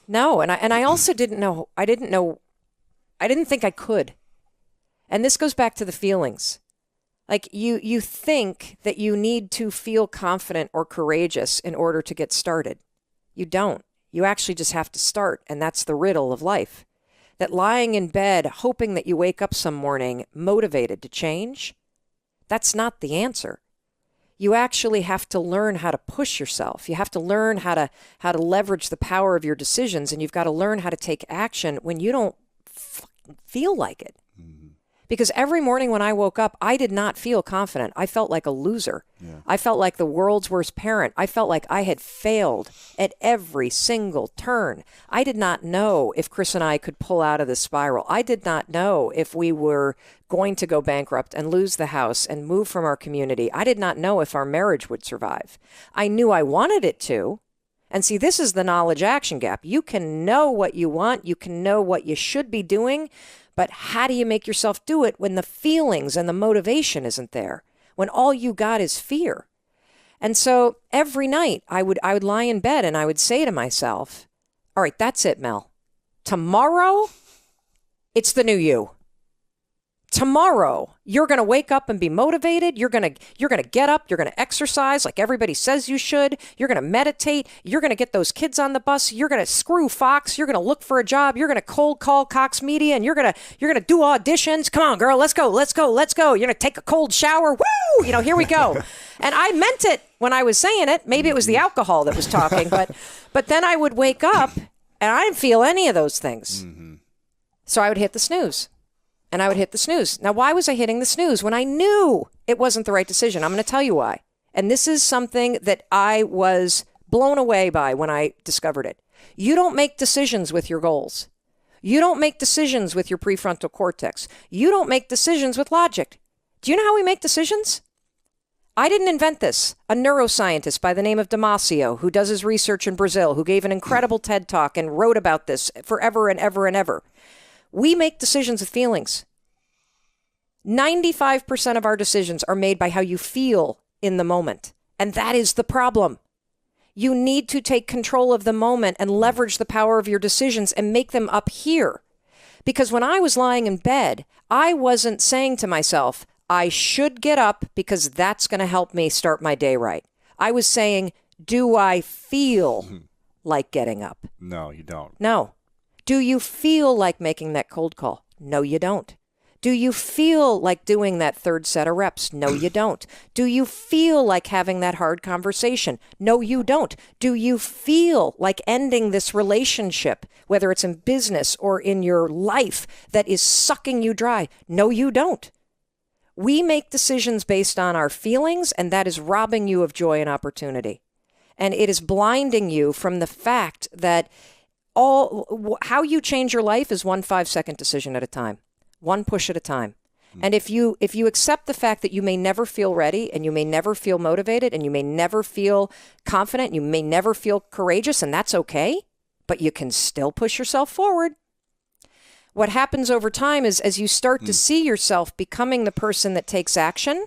No, and I also didn't know. I didn't think I could. And this goes back to the feelings. Like you think that you need to feel confident or courageous in order to get started. You don't. You actually just have to start, and that's the riddle of life. That lying in bed, hoping that you wake up some morning motivated to change, that's not the answer. You actually have to learn how to push yourself. You have to learn how to leverage the power of your decisions, and you've got to learn how to take action when you don't feel like it. Because every morning when I woke up, I did not feel confident. I felt like a loser. I felt like the world's worst parent. I felt like I had failed at every single turn. I did not know if Chris and I could pull out of this spiral. I did not know if we were going to go bankrupt and lose the house and move from our community. I did not know if our marriage would survive. I knew I wanted it to. And see, this is the knowledge action gap. You can know what you want. You can know what you should be doing. But how do you make yourself do it when the feelings and the motivation isn't there? When all you got is fear? And so every night I would lie in bed and I would say to myself, all right, that's it, Mel. Tomorrow, it's the new you. Tomorrow, you're going to wake up and be motivated. You're going to get up. You're going to exercise like everybody says you should. You're going to meditate. You're going to get those kids on the bus. You're going to screw Fox. You're going to look for a job. You're going to cold call Cox Media, and you're going to do auditions. Come on, girl, let's go. You're going to take a cold shower. Woo! Here we go. And I meant it when I was saying it. Maybe it was the alcohol that was talking, but then I would wake up and I didn't feel any of those things. So I would hit the snooze. And I would hit the snooze. Now, why was I hitting the snooze when I knew it wasn't the right decision? I'm going to tell you why. And this is something that I was blown away by when I discovered it. You don't make decisions with your goals. You don't make decisions with your prefrontal cortex. You don't make decisions with logic. Do you know how we make decisions? I didn't invent this. A neuroscientist by the name of Damasio, who does his research in Brazil, who gave an incredible TED Talk and wrote about this forever and ever and ever. We make decisions with feelings. 95% of our decisions are made by how you feel in the moment. And that is the problem. You need to take control of the moment and leverage the power of your decisions and make them up here. Because when I was lying in bed, I wasn't saying to myself, I should get up because that's going to help me start my day right. I was saying, do I feel like getting up? No, you don't. No. Do you feel like making that cold call? No, you don't. Do you feel like doing that third set of reps? No, you don't. Do you feel like having that hard conversation? No, you don't. Do you feel like ending this relationship, whether it's in business or in your life, that is sucking you dry? No, you don't. We make decisions based on our feelings, and that is robbing you of joy and opportunity. And it is blinding you from the fact that how you change your life is 1 5-second decision at a time, one push at a time. And if you accept the fact that you may never feel ready and you may never feel motivated and you may never feel confident, you may never feel courageous, and that's okay, but you can still push yourself forward. What happens over time is as you start to see yourself becoming the person that takes action,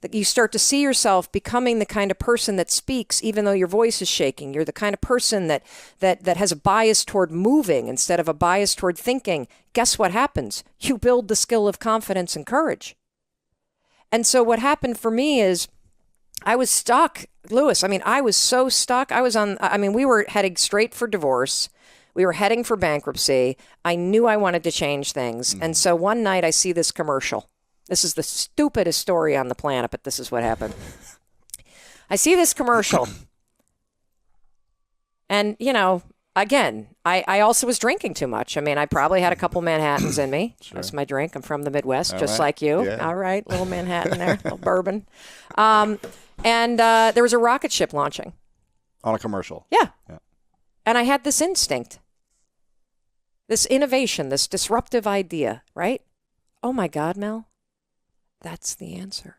that you start to see yourself becoming the kind of person that speaks even though your voice is shaking. You're the kind of person that has a bias toward moving instead of a bias toward thinking. Guess what happens? You build the skill of confidence and courage. And so what happened for me is I was stuck, Lewis. I was so stuck. We were heading straight for divorce. We were heading for bankruptcy. I knew I wanted to change things. And so one night I see this commercial. This is the stupidest story on the planet, but this is what happened. I see this commercial. And, again, I also was drinking too much. I probably had a couple Manhattans in me. Sure. That's my drink. I'm from the Midwest, just like you. Yeah. All right, little Manhattan there, little bourbon. And there was a rocket ship launching. On a commercial. Yeah. And I had this instinct, this innovation, this disruptive idea, right? Oh, my God, Mel. That's the answer.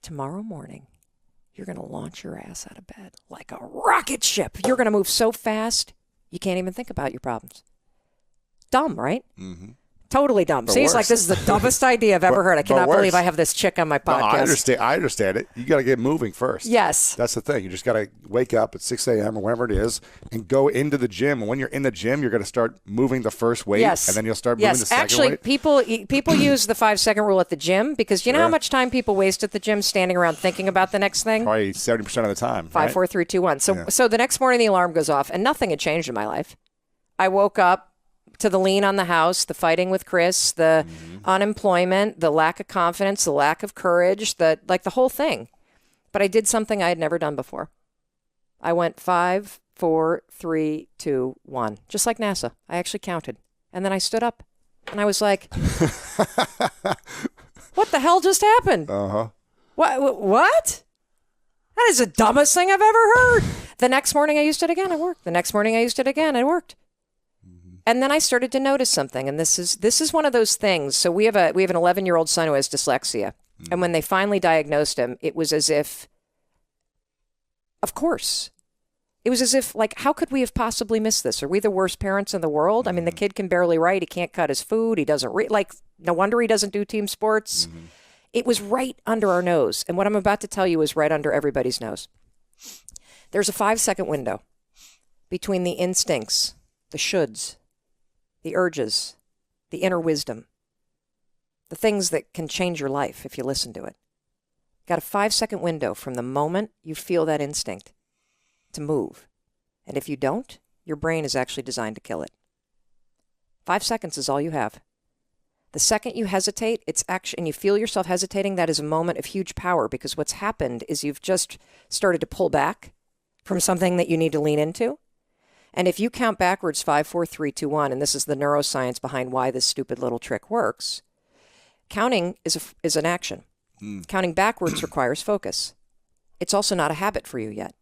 Tomorrow morning, you're going to launch your ass out of bed like a rocket ship. You're going to move so fast, you can't even think about your problems. Dumb, right? Mm-hmm. Totally dumb. But See, worse. it's like, this is the dumbest idea I've ever heard. I cannot believe I have this chick on my podcast. No, I understand it. You got to get moving first. Yes. That's the thing. You just got to wake up at 6 a.m. or whenever it is and go into the gym. And when you're in the gym, you're going to start moving the first weight. Yes. And then you'll start moving the second weight. Actually, people use the 5-second rule at the gym because you know how much time people waste at the gym standing around thinking about the next thing? Probably 70% of the time. 5, 4, 3, 2, 1. So the next morning the alarm goes off and nothing had changed in my life. I woke up to the lien on the house, the fighting with Chris, the unemployment, the lack of confidence, the lack of courage, the whole thing. But I did something I had never done before. I went 5, 4, 3, 2, 1, just like NASA. I actually counted. And then I stood up And I was like, what the hell just happened? Uh-huh. What? That is the dumbest thing I've ever heard. The next morning I used it again, it worked. The next morning I used it again, it worked. And then I started to notice something, and this is one of those things. So we have an 11-year-old son who has dyslexia. And when they finally diagnosed him, it was as if, of course, it was as if, like, how could we have possibly missed this? Are we the worst parents in the world? I mean, the kid can barely write. He can't cut his food. He doesn't read. Like, no wonder he doesn't do team sports. It was right under our nose. And what I'm about to tell you is right under everybody's nose. There's a 5-second window between the instincts, the shoulds, the urges, the inner wisdom, the things that can change your life if you listen to it. Got a 5-second window from the moment you feel that instinct to move. And if you don't, your brain is actually designed to kill it. 5 seconds is all you have. The second you hesitate, and you feel yourself hesitating, that is a moment of huge power, because what's happened is you've just started to pull back from something that you need to lean into. And if you count backwards 5, 4, 3, 2, 1, and this is the neuroscience behind why this stupid little trick works, counting is an action. Counting backwards requires focus. It's also not a habit for you yet.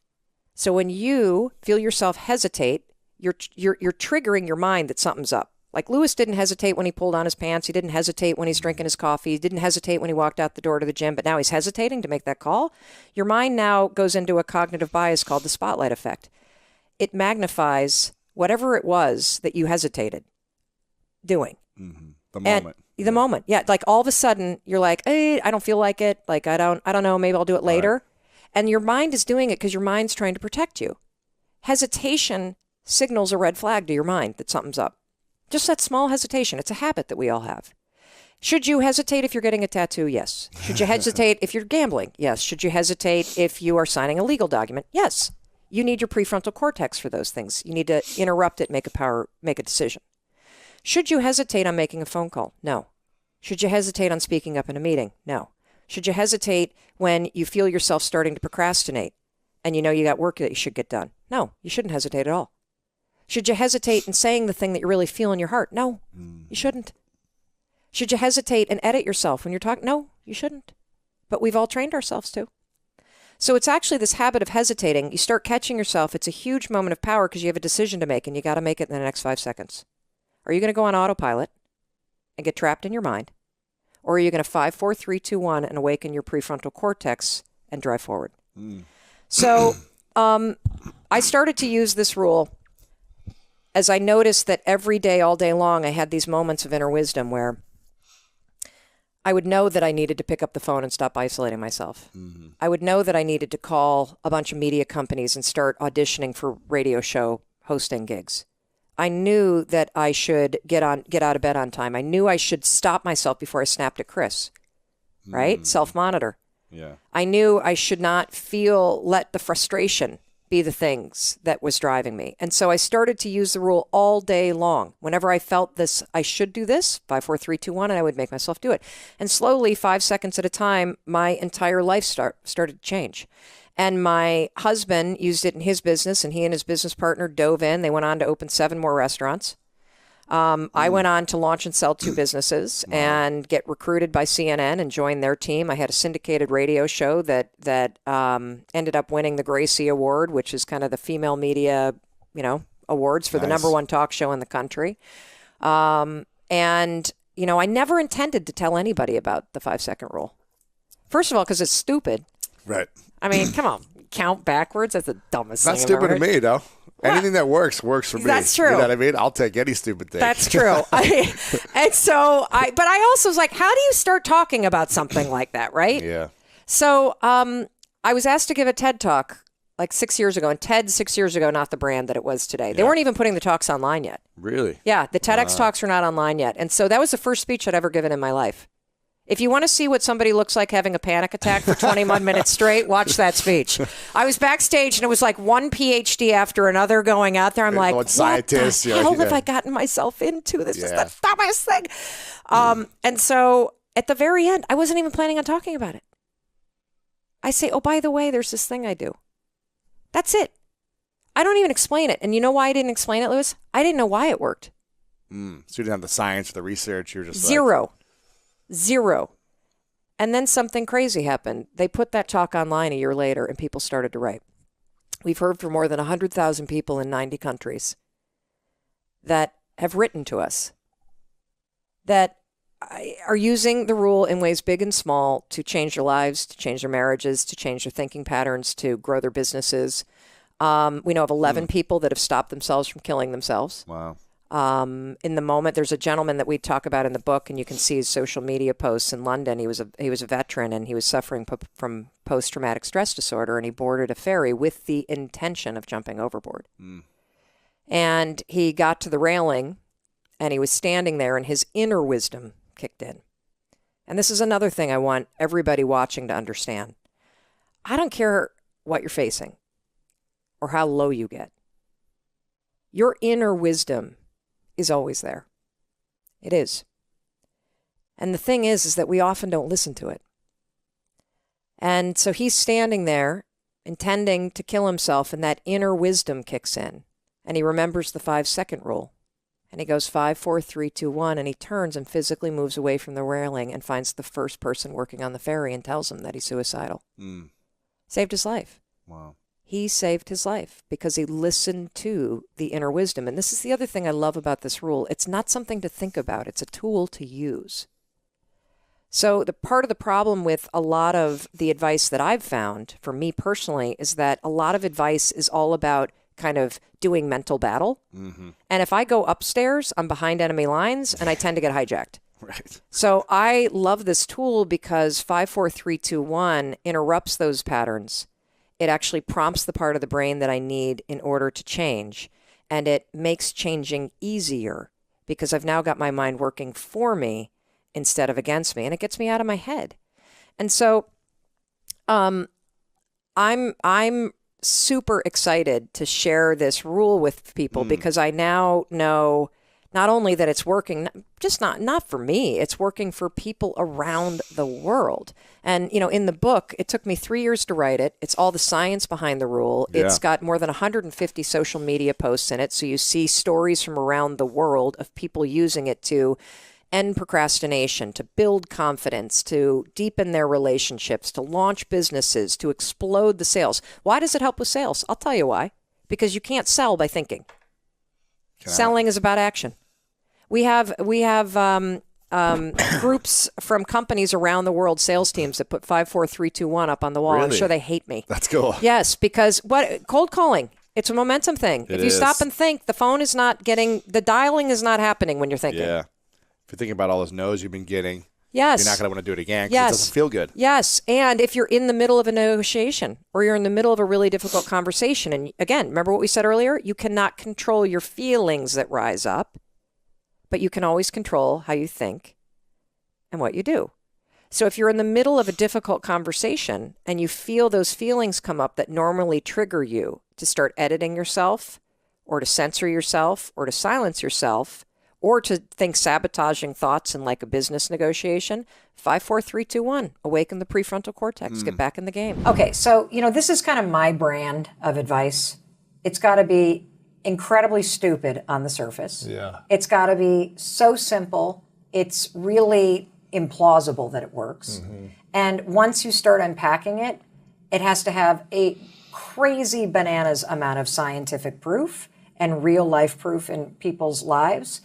So when you feel yourself hesitate, you're triggering your mind that something's up. Like Lewis didn't hesitate when he pulled on his pants. He didn't hesitate when he's drinking his coffee. He didn't hesitate when he walked out the door to the gym, but now he's hesitating to make that call. Your mind now goes into a cognitive bias called the spotlight effect. It magnifies whatever it was that you hesitated doing. The moment. The moment. Yeah. Like all of a sudden you're like, hey, I don't feel like it. Like, I don't know. Maybe I'll do it later. Right. And your mind is doing it because your mind's trying to protect you. Hesitation signals a red flag to your mind that something's up. Just that small hesitation. It's a habit that we all have. Should you hesitate if you're getting a tattoo? Yes. Should you hesitate if you're gambling? Yes. Should you hesitate if you are signing a legal document? Yes. You need your prefrontal cortex for those things. You need to interrupt it, make a decision. Should you hesitate on making a phone call? No. Should you hesitate on speaking up in a meeting? No. Should you hesitate when you feel yourself starting to procrastinate and you know you got work that you should get done? No, you shouldn't hesitate at all. Should you hesitate in saying the thing that you really feel in your heart? No, you shouldn't. Should you hesitate and edit yourself when you're talking? No, you shouldn't. But we've all trained ourselves to. So it's actually this habit of hesitating. You start catching yourself. It's a huge moment of power because you have a decision to make and you got to make it in the next 5 seconds. Are you going to go on autopilot and get trapped in your mind? Or are you going to 5, 4, 3, 2, 1 and awaken your prefrontal cortex and drive forward? So I started to use this rule as I noticed that every day, all day long, I had these moments of inner wisdom where I would know that I needed to pick up the phone and stop isolating myself. I would know that I needed to call a bunch of media companies and start auditioning for radio show hosting gigs. I knew that I should get out of bed on time. I knew I should stop myself before I snapped at Chris, right? Self-monitor. Yeah. I knew I should not let the frustration be the things that was driving me. And so I started to use the rule all day long. Whenever I felt this, I should do this, 5, 4, 3, 2, 1, and I would make myself do it. And slowly, 5 seconds at a time, my entire life started to change. And my husband used it in his business, and he and his business partner dove in. They went on to open 7 more restaurants. I went on to launch and sell 2 businesses and get recruited by CNN and join their team. I had a syndicated radio show that ended up winning the Gracie Award, which is kind of the female media, awards for the #1 talk show in the country. And, I never intended to tell anybody about the 5-second rule. First of all, because it's stupid. Right. I mean, come on, count backwards. That's the dumbest thing. Not stupid to me, though. What? Anything that works for me. That's true. You know what I mean? I'll take any stupid thing. That's true. But I also was like, how do you start talking about something like that, right? Yeah. So I was asked to give a TED Talk like 6 years ago, and TED 6 years ago, not the brand that it was today. They weren't even putting the talks online yet. Really? Yeah, the TEDx talks were not online yet. And so that was the first speech I'd ever given in my life. If you want to see what somebody looks like having a panic attack for 21 minutes straight, watch that speech. I was backstage, and it was like one PhD after another going out there. I'm like, what the hell have I gotten myself into? This is the dumbest thing. And so at the very end, I wasn't even planning on talking about it. I say, oh, by the way, there's this thing I do. That's it. I don't even explain it. And you know why I didn't explain it, Lewis? I didn't know why it worked. So you didn't have the science or the research. You're just Zero. And then something crazy happened. They put that talk online a year later, and people started to write. We've heard from more than 100,000 people in 90 countries that have written to us that are using the rule in ways big and small to change their lives, to change their marriages, to change their thinking patterns, to grow their businesses. We know of 11 people that have stopped themselves from killing themselves. Wow. In the moment, there's a gentleman that we talk about in the book, and you can see his social media posts in London. He was a veteran, and he was suffering from post-traumatic stress disorder, and he boarded a ferry with the intention of jumping overboard. And he got to the railing, and he was standing there, and his inner wisdom kicked in. And this is another thing I want everybody watching to understand. I don't care what you're facing or how low you get. Your inner wisdom is always there. It is. And the thing is that we often don't listen to it. And so he's standing there intending to kill himself, and that inner wisdom kicks in. And he remembers the 5-second rule. And he goes 5, 4, 3, 2, 1, and he turns and physically moves away from the railing and finds the first person working on the ferry and tells him that he's suicidal. Saved his life. Wow. He saved his life because he listened to the inner wisdom. And this is the other thing I love about this rule. It's not something to think about. It's a tool to use. So the part of the problem with a lot of the advice that I've found, for me personally, is that a lot of advice is all about kind of doing mental battle. And if I go upstairs, I'm behind enemy lines, and I tend to get hijacked. Right. So I love this tool because 5, 4, 3, 2, 1 interrupts those patterns. It actually prompts the part of the brain that I need in order to change. And it makes changing easier because I've now got my mind working for me instead of against me. And it gets me out of my head. And so I'm super excited to share this rule with people because I now know not only that it's working, just not for me, it's working for people around the world. And, you know, in the book, it took me 3 years to write it. It's all the science behind the rule. Yeah. It's got more than 150 social media posts in it. So you see stories from around the world of people using it to end procrastination, to build confidence, to deepen their relationships, to launch businesses, to explode the sales. Why does it help with sales? I'll tell you why. Because you can't sell by thinking. Selling is about action. We have groups from companies around the world, sales teams that put 5, 4, 3, 2, 1 up on the wall. Really? I'm sure they hate me. That's cool. Yes, because cold calling. It's a momentum thing. If you stop and think, the phone is not getting, the dialing is not happening when you're thinking. Yeah. If you're thinking about all those no's you've been getting, yes, you're not going to want to do it again because it doesn't feel good. Yes. And if you're in the middle of a negotiation or you're in the middle of a really difficult conversation, and again, remember what we said earlier? You cannot control your feelings that rise up, but you can always control how you think and what you do. So if you're in the middle of a difficult conversation and you feel those feelings come up that normally trigger you to start editing yourself or to censor yourself or to silence yourself, or to think sabotaging thoughts in like a business negotiation, 5, 4, 3, 2, 1, awaken the prefrontal cortex, get back in the game. Okay, so, you know, this is kind of my brand of advice. It's got to be incredibly stupid on the surface. Yeah. It's got to be so simple, it's really implausible that it works. And once you start unpacking it, it has to have a crazy bananas amount of scientific proof and real life proof in people's lives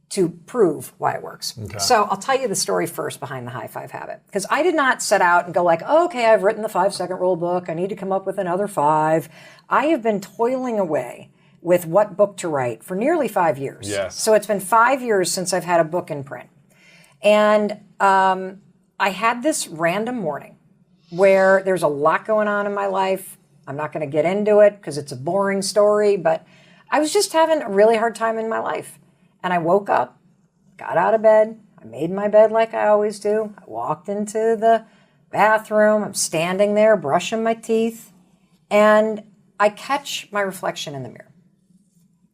to prove why it works. Okay. So I'll tell you the story first behind the high five habit. Because I did not set out and go like, oh, okay, I've written the 5-second rule book. I need to come up with another 5. I have been toiling away with what book to write for nearly 5 years. Yes. So it's been 5 years since I've had a book in print. And I had this random morning where there's a lot going on in my life. I'm not going to get into it because it's a boring story, but I was just having a really hard time in my life. And I woke up, got out of bed, I made my bed like I always do. I walked into the bathroom, I'm standing there brushing my teeth, and I catch my reflection in the mirror.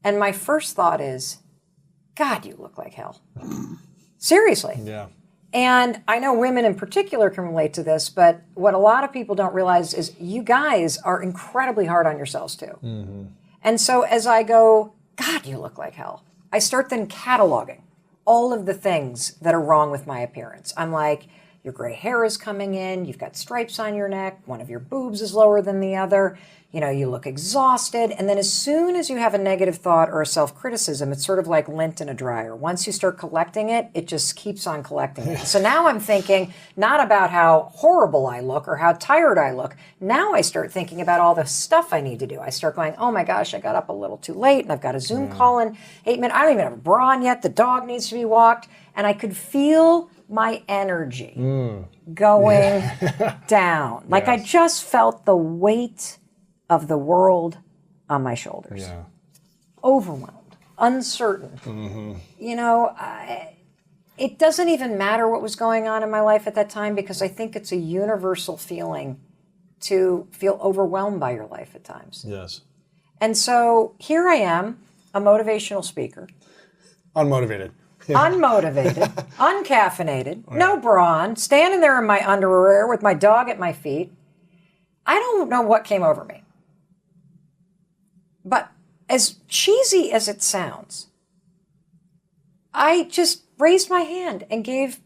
And my first thought is, God, you look like hell. Seriously. Yeah. And I know women in particular can relate to this, but what a lot of people don't realize is you guys are incredibly hard on yourselves too. And so as I go, God, you look like hell, I start then cataloging all of the things that are wrong with my appearance. I'm like, your gray hair is coming in, you've got stripes on your neck, one of your boobs is lower than the other, you look exhausted. And then as soon as you have a negative thought or a self-criticism, it's sort of like lint in a dryer. Once you start collecting it, it just keeps on collecting it. So now I'm thinking not about how horrible I look or how tired I look. Now I start thinking about all the stuff I need to do. I start going, oh my gosh, I got up a little too late and I've got a Zoom call in 8 minutes. I don't even have a bra on yet. The dog needs to be walked. And I could feel my energy going down. Like I just felt the weight of the world on my shoulders. Yeah. Overwhelmed, uncertain. It doesn't even matter what was going on in my life at that time, because I think it's a universal feeling to feel overwhelmed by your life at times. Yes. And so here I am, a motivational speaker. Unmotivated. Unmotivated, uncaffeinated, no bra on, standing there in my underwear with my dog at my feet. I don't know what came over me. But as cheesy as it sounds, I just raised my hand and gave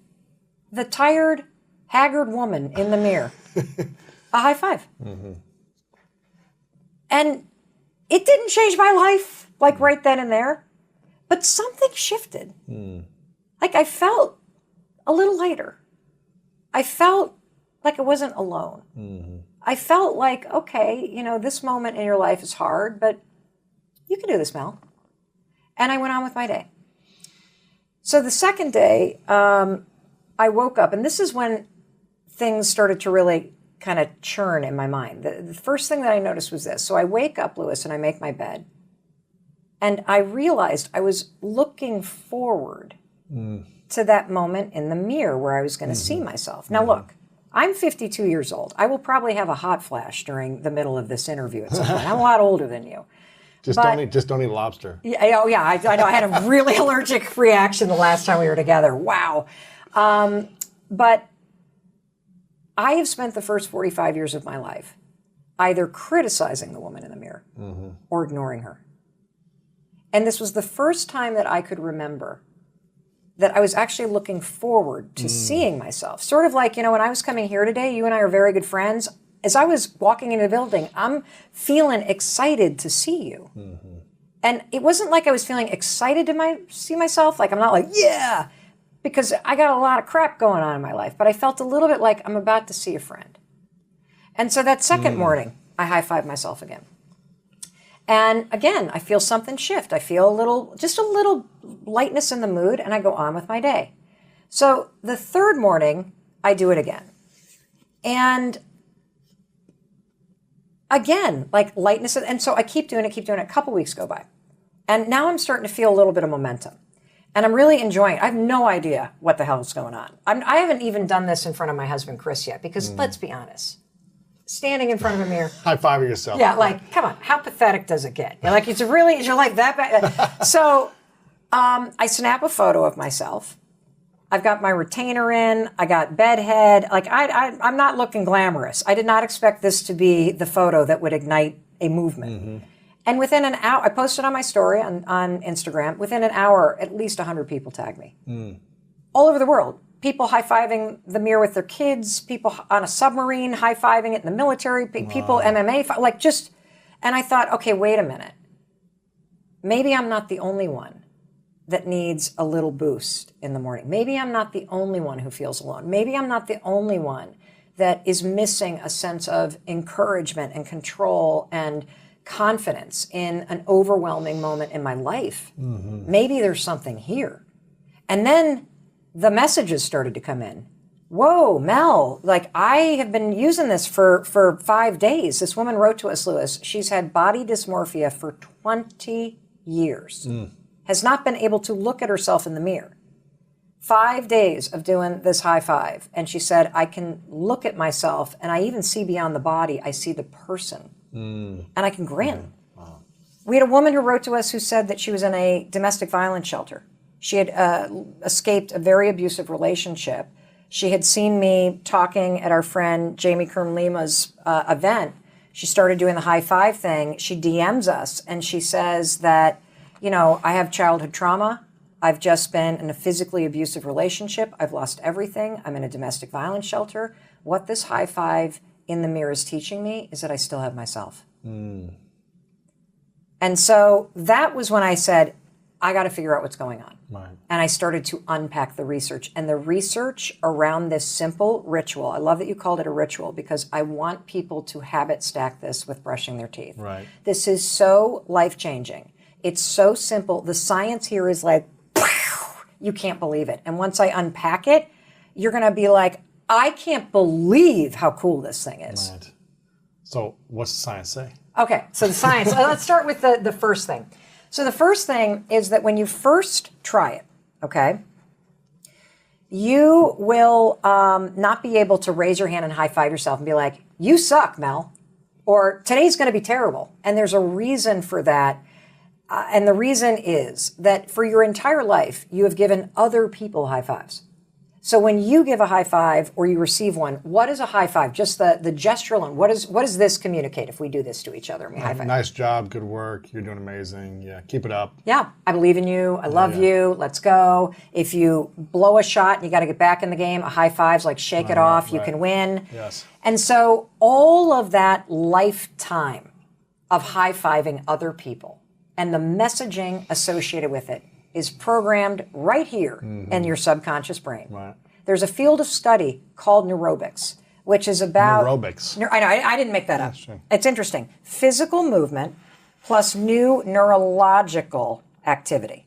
the tired, haggard woman in the mirror a high five. And it didn't change my life, like right then and there. But something shifted. Like I felt a little lighter. I felt like I wasn't alone. I felt like, okay, this moment in your life is hard, but you can do this, Mel. And I went on with my day. So the second day, I woke up, and this is when things started to really kind of churn in my mind. The first thing that I noticed was this. So I wake up, Lewis, and I make my bed. And I realized I was looking forward to that moment in the mirror where I was going to see myself. Now, look, I'm 52 years old. I will probably have a hot flash during the middle of this interview at some point. I'm a lot older than you. Just don't eat lobster. Yeah, oh yeah, I know. I had a really allergic reaction the last time we were together. Wow. But I have spent the first 45 years of my life either criticizing the woman in the mirror or ignoring her. And this was the first time that I could remember that I was actually looking forward to seeing myself. Sort of like, when I was coming here today, you and I are very good friends. As I was walking into the building, I'm feeling excited to see you. And it wasn't like I was feeling excited to see myself. Like, I'm not like, yeah, because I got a lot of crap going on in my life. But I felt a little bit like I'm about to see a friend. And so that second morning, I high-fived myself again. And again, I feel something shift. I feel just a little lightness in the mood, and I go on with my day. So the third morning, I do it again. And again, like lightness. And so I keep doing it. A couple weeks go by. And now I'm starting to feel a little bit of momentum. And I'm really enjoying it. I have no idea what the hell is going on. I haven't even done this in front of my husband, Chris, yet, because let's be honest. Standing in front of a mirror. High-fiving yourself. Yeah, like, come on, how pathetic does it get? You're like, is your life that bad? So I snap a photo of myself. I've got my retainer in. I got bed head. Like, I'm not looking glamorous. I did not expect this to be the photo that would ignite a movement. And within an hour, I posted on my story on Instagram. Within an hour, at least 100 people tagged me. All over the world. People high-fiving the mirror with their kids, people on a submarine high-fiving it in the military, people MMA, like just, and I thought, okay, wait a minute. Maybe I'm not the only one that needs a little boost in the morning. Maybe I'm not the only one who feels alone. Maybe I'm not the only one that is missing a sense of encouragement and control and confidence in an overwhelming moment in my life. Maybe there's something here. And then the messages started to come in. Whoa, Mel, like I have been using this for 5 days. This woman wrote to us, Lewis. She's had body dysmorphia for 20 years. Has not been able to look at herself in the mirror. 5 days of doing this high five. And she said, I can look at myself and I even see beyond the body. I see the person. And I can grin. Wow. We had a woman who wrote to us who said that she was in a domestic violence shelter. She had escaped a very abusive relationship. She had seen me talking at our friend Jamie Kern Lima's event. She started doing the high five thing. She DMs us and she says that I have childhood trauma. I've just been in a physically abusive relationship. I've lost everything. I'm in a domestic violence shelter. What this high five in the mirror is teaching me is that I still have myself. And so that was when I said, I got to figure out what's going on. Right. And I started to unpack the research. And the research around this simple ritual, I love that you called it a ritual, because I want people to habit stack this with brushing their teeth. Right. This is so life-changing. It's so simple. The science here is like, you can't believe it. And once I unpack it, you're going to be like, I can't believe how cool this thing is. Right. So what's the science say? Okay, so the science. Let's start with the first thing. So the first thing is that when you first try it, okay, you will not be able to raise your hand and high five yourself and be like, you suck, Mel, or today's going to be terrible. And there's a reason for that. And the reason is that for your entire life, you have given other people high fives. So when you give a high five or you receive one, what is a high five? Just the gesture alone. What does this communicate if we do this to each other? High five. Nice job, good work, you're doing amazing. Yeah, keep it up. Yeah, I believe in you. I love you. Let's go. If you blow a shot and you got to get back in the game, a high five's like shake it off. You can win. Yes. And so all of that lifetime of high fiving other people and the messaging associated with it is programmed right here in your subconscious brain. Right. There's a field of study called neurobics, which is about... Neurobics. I know, I didn't make that up. Sure. It's interesting. Physical movement plus new neurological activity.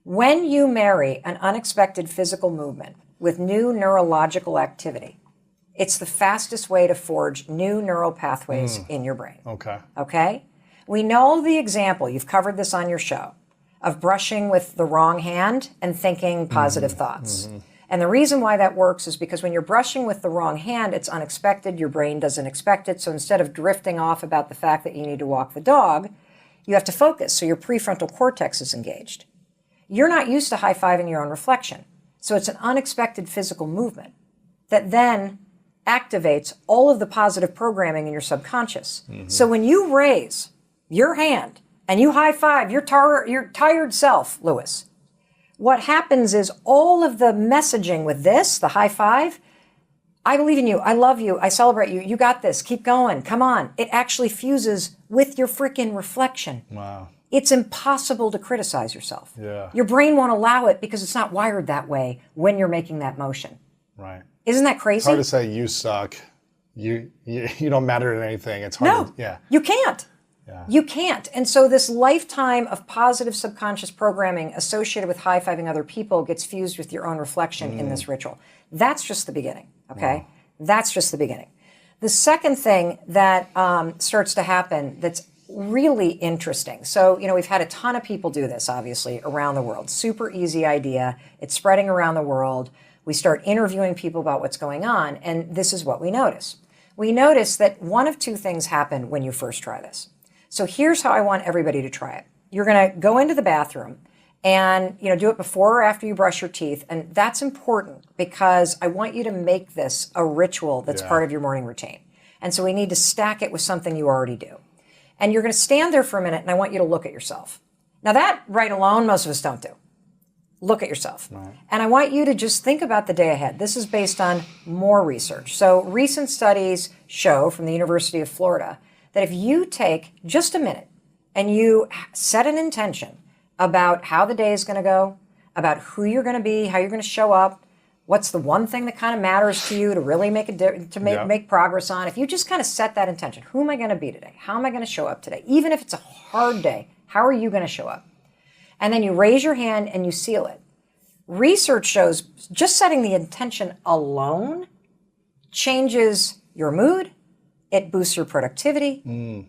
When you marry an unexpected physical movement with new neurological activity, it's the fastest way to forge new neural pathways in your brain. Okay. Okay? We know the example, you've covered this on your show, of brushing with the wrong hand and thinking positive thoughts. And the reason why that works is because when you're brushing with the wrong hand, it's unexpected, your brain doesn't expect it, so instead of drifting off about the fact that you need to walk the dog, you have to focus, so your prefrontal cortex is engaged. You're not used to high-fiving your own reflection, so it's an unexpected physical movement that then activates all of the positive programming in your subconscious. So when you raise your hand and you high five your tired self, Lewis, what happens is all of the messaging with this, the high five, I believe in you, I love you, I celebrate you, you got this, keep going, come on. It actually fuses with your freaking reflection. Wow. It's impossible to criticize yourself. Yeah. Your brain won't allow it because it's not wired that way when you're making that motion. Right. Isn't that crazy? It's hard to say you suck. You don't matter at anything. It's hard. No, you can't. Yeah. You can't. And so this lifetime of positive subconscious programming associated with high-fiving other people gets fused with your own reflection in this ritual. That's just the beginning, okay? Wow. That's just the beginning. The second thing that starts to happen that's really interesting. So, we've had a ton of people do this, obviously, around the world. Super easy idea. It's spreading around the world. We start interviewing people about what's going on, and this is what we notice. We notice that one of two things happen when you first try this. So here's how I want everybody to try it. You're going to go into the bathroom and do it before or after you brush your teeth. And that's important because I want you to make this a ritual that's part of your morning routine. And so we need to stack it with something you already do. And you're going to stand there for a minute and I want you to look at yourself. Now that right alone, most of us don't do. Look at yourself. Right. And I want you to just think about the day ahead. This is based on more research. So recent studies show from the University of Florida that if you take just a minute and you set an intention about how the day is going to go, about who you're going to be, how you're going to show up, what's the one thing that kind of matters to you to really make make progress on, if you just kind of set that intention, who am I going to be today? How am I going to show up today? Even if it's a hard day, how are you going to show up? And then you raise your hand and you seal it. Research shows just setting the intention alone changes your mood. It boosts your productivity.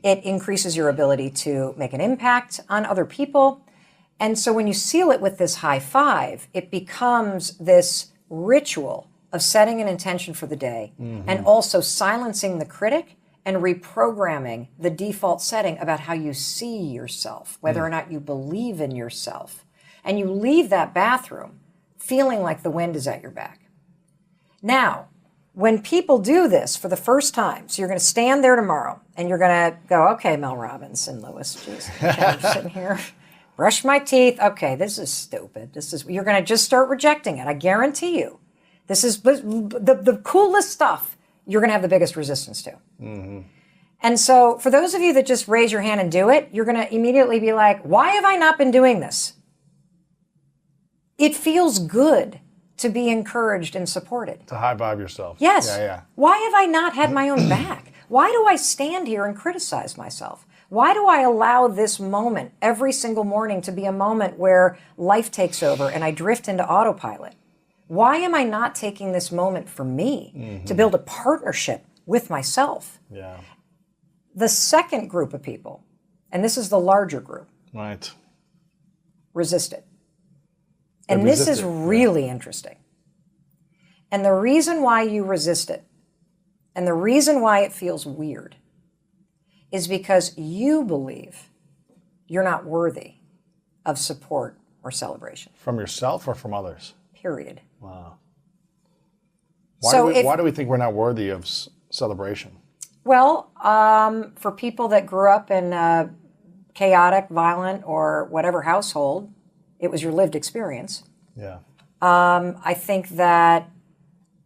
It increases your ability to make an impact on other people. And so when you seal it with this high five, it becomes this ritual of setting an intention for the day and also silencing the critic and reprogramming the default setting about how you see yourself, whether or not you believe in yourself. And you leave that bathroom feeling like the wind is at your back. Now, when people do this for the first time, so you're going to stand there tomorrow and you're going to go, okay, Mel Robbins and Lewis, geez, I'm sitting here. brush my teeth. Okay, this is stupid. You're going to just start rejecting it. I guarantee you. This is the coolest stuff you're going to have the biggest resistance to. Mm-hmm. And so for those of you that just raise your hand and do it, you're going to immediately be like, why have I not been doing this? It feels good to be encouraged and supported. To high five yourself. Yes. Yeah. Why have I not had my own back? Why do I stand here and criticize myself? Why do I allow this moment every single morning to be a moment where life takes over and I drift into autopilot? Why am I not taking this moment for me to build a partnership with myself? Yeah. The second group of people, and this is the larger group, Right. resist it. And this is really interesting. And the reason why you resist it, and the reason why it feels weird, is because you believe you're not worthy of support or celebration. From yourself or from others? Period. Wow. Why do we think we're not worthy of celebration? Well, for people that grew up in a chaotic, violent, or whatever household, it was your lived experience. Yeah. I think that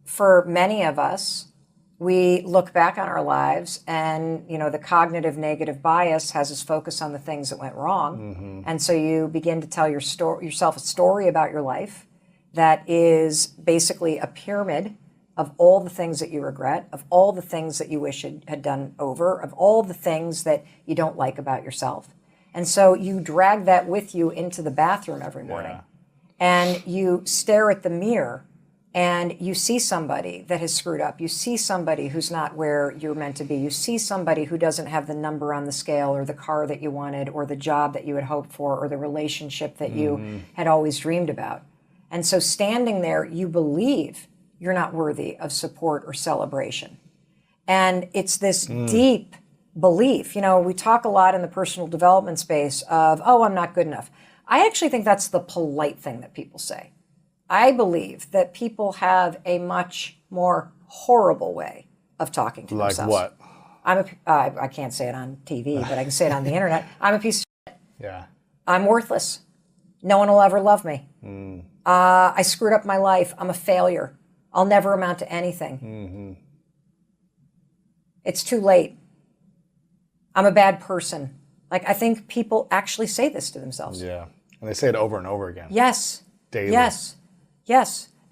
for many of us, we look back on our lives and, the cognitive negative bias has us focus on the things that went wrong. Mm-hmm. And so you begin to tell yourself a story about your life that is basically a pyramid of all the things that you regret, of all the things that you wish had done over, of all the things that you don't like about yourself. And so you drag that with you into the bathroom every morning. Yeah. And you stare at the mirror and you see somebody that has screwed up. You see somebody who's not where you're meant to be. You see somebody who doesn't have the number on the scale or the car that you wanted or the job that you had hoped for or the relationship that you had always dreamed about. And so standing there, you believe you're not worthy of support or celebration. And it's this deep belief. We talk a lot in the personal development space of, oh, I'm not good enough. I actually think that's the polite thing that people say. I believe that people have a much more horrible way of talking to themselves. Like what? I can't say it on TV, but I can say it on the internet. I'm a piece of shit. Yeah. I'm worthless. No one will ever love me. I screwed up my life. I'm a failure. I'll never amount to anything. Mm-hmm. It's too late. I'm a bad person. I think people actually say this to themselves. Yeah. And they say it over and over again. Yes. Daily. Yes.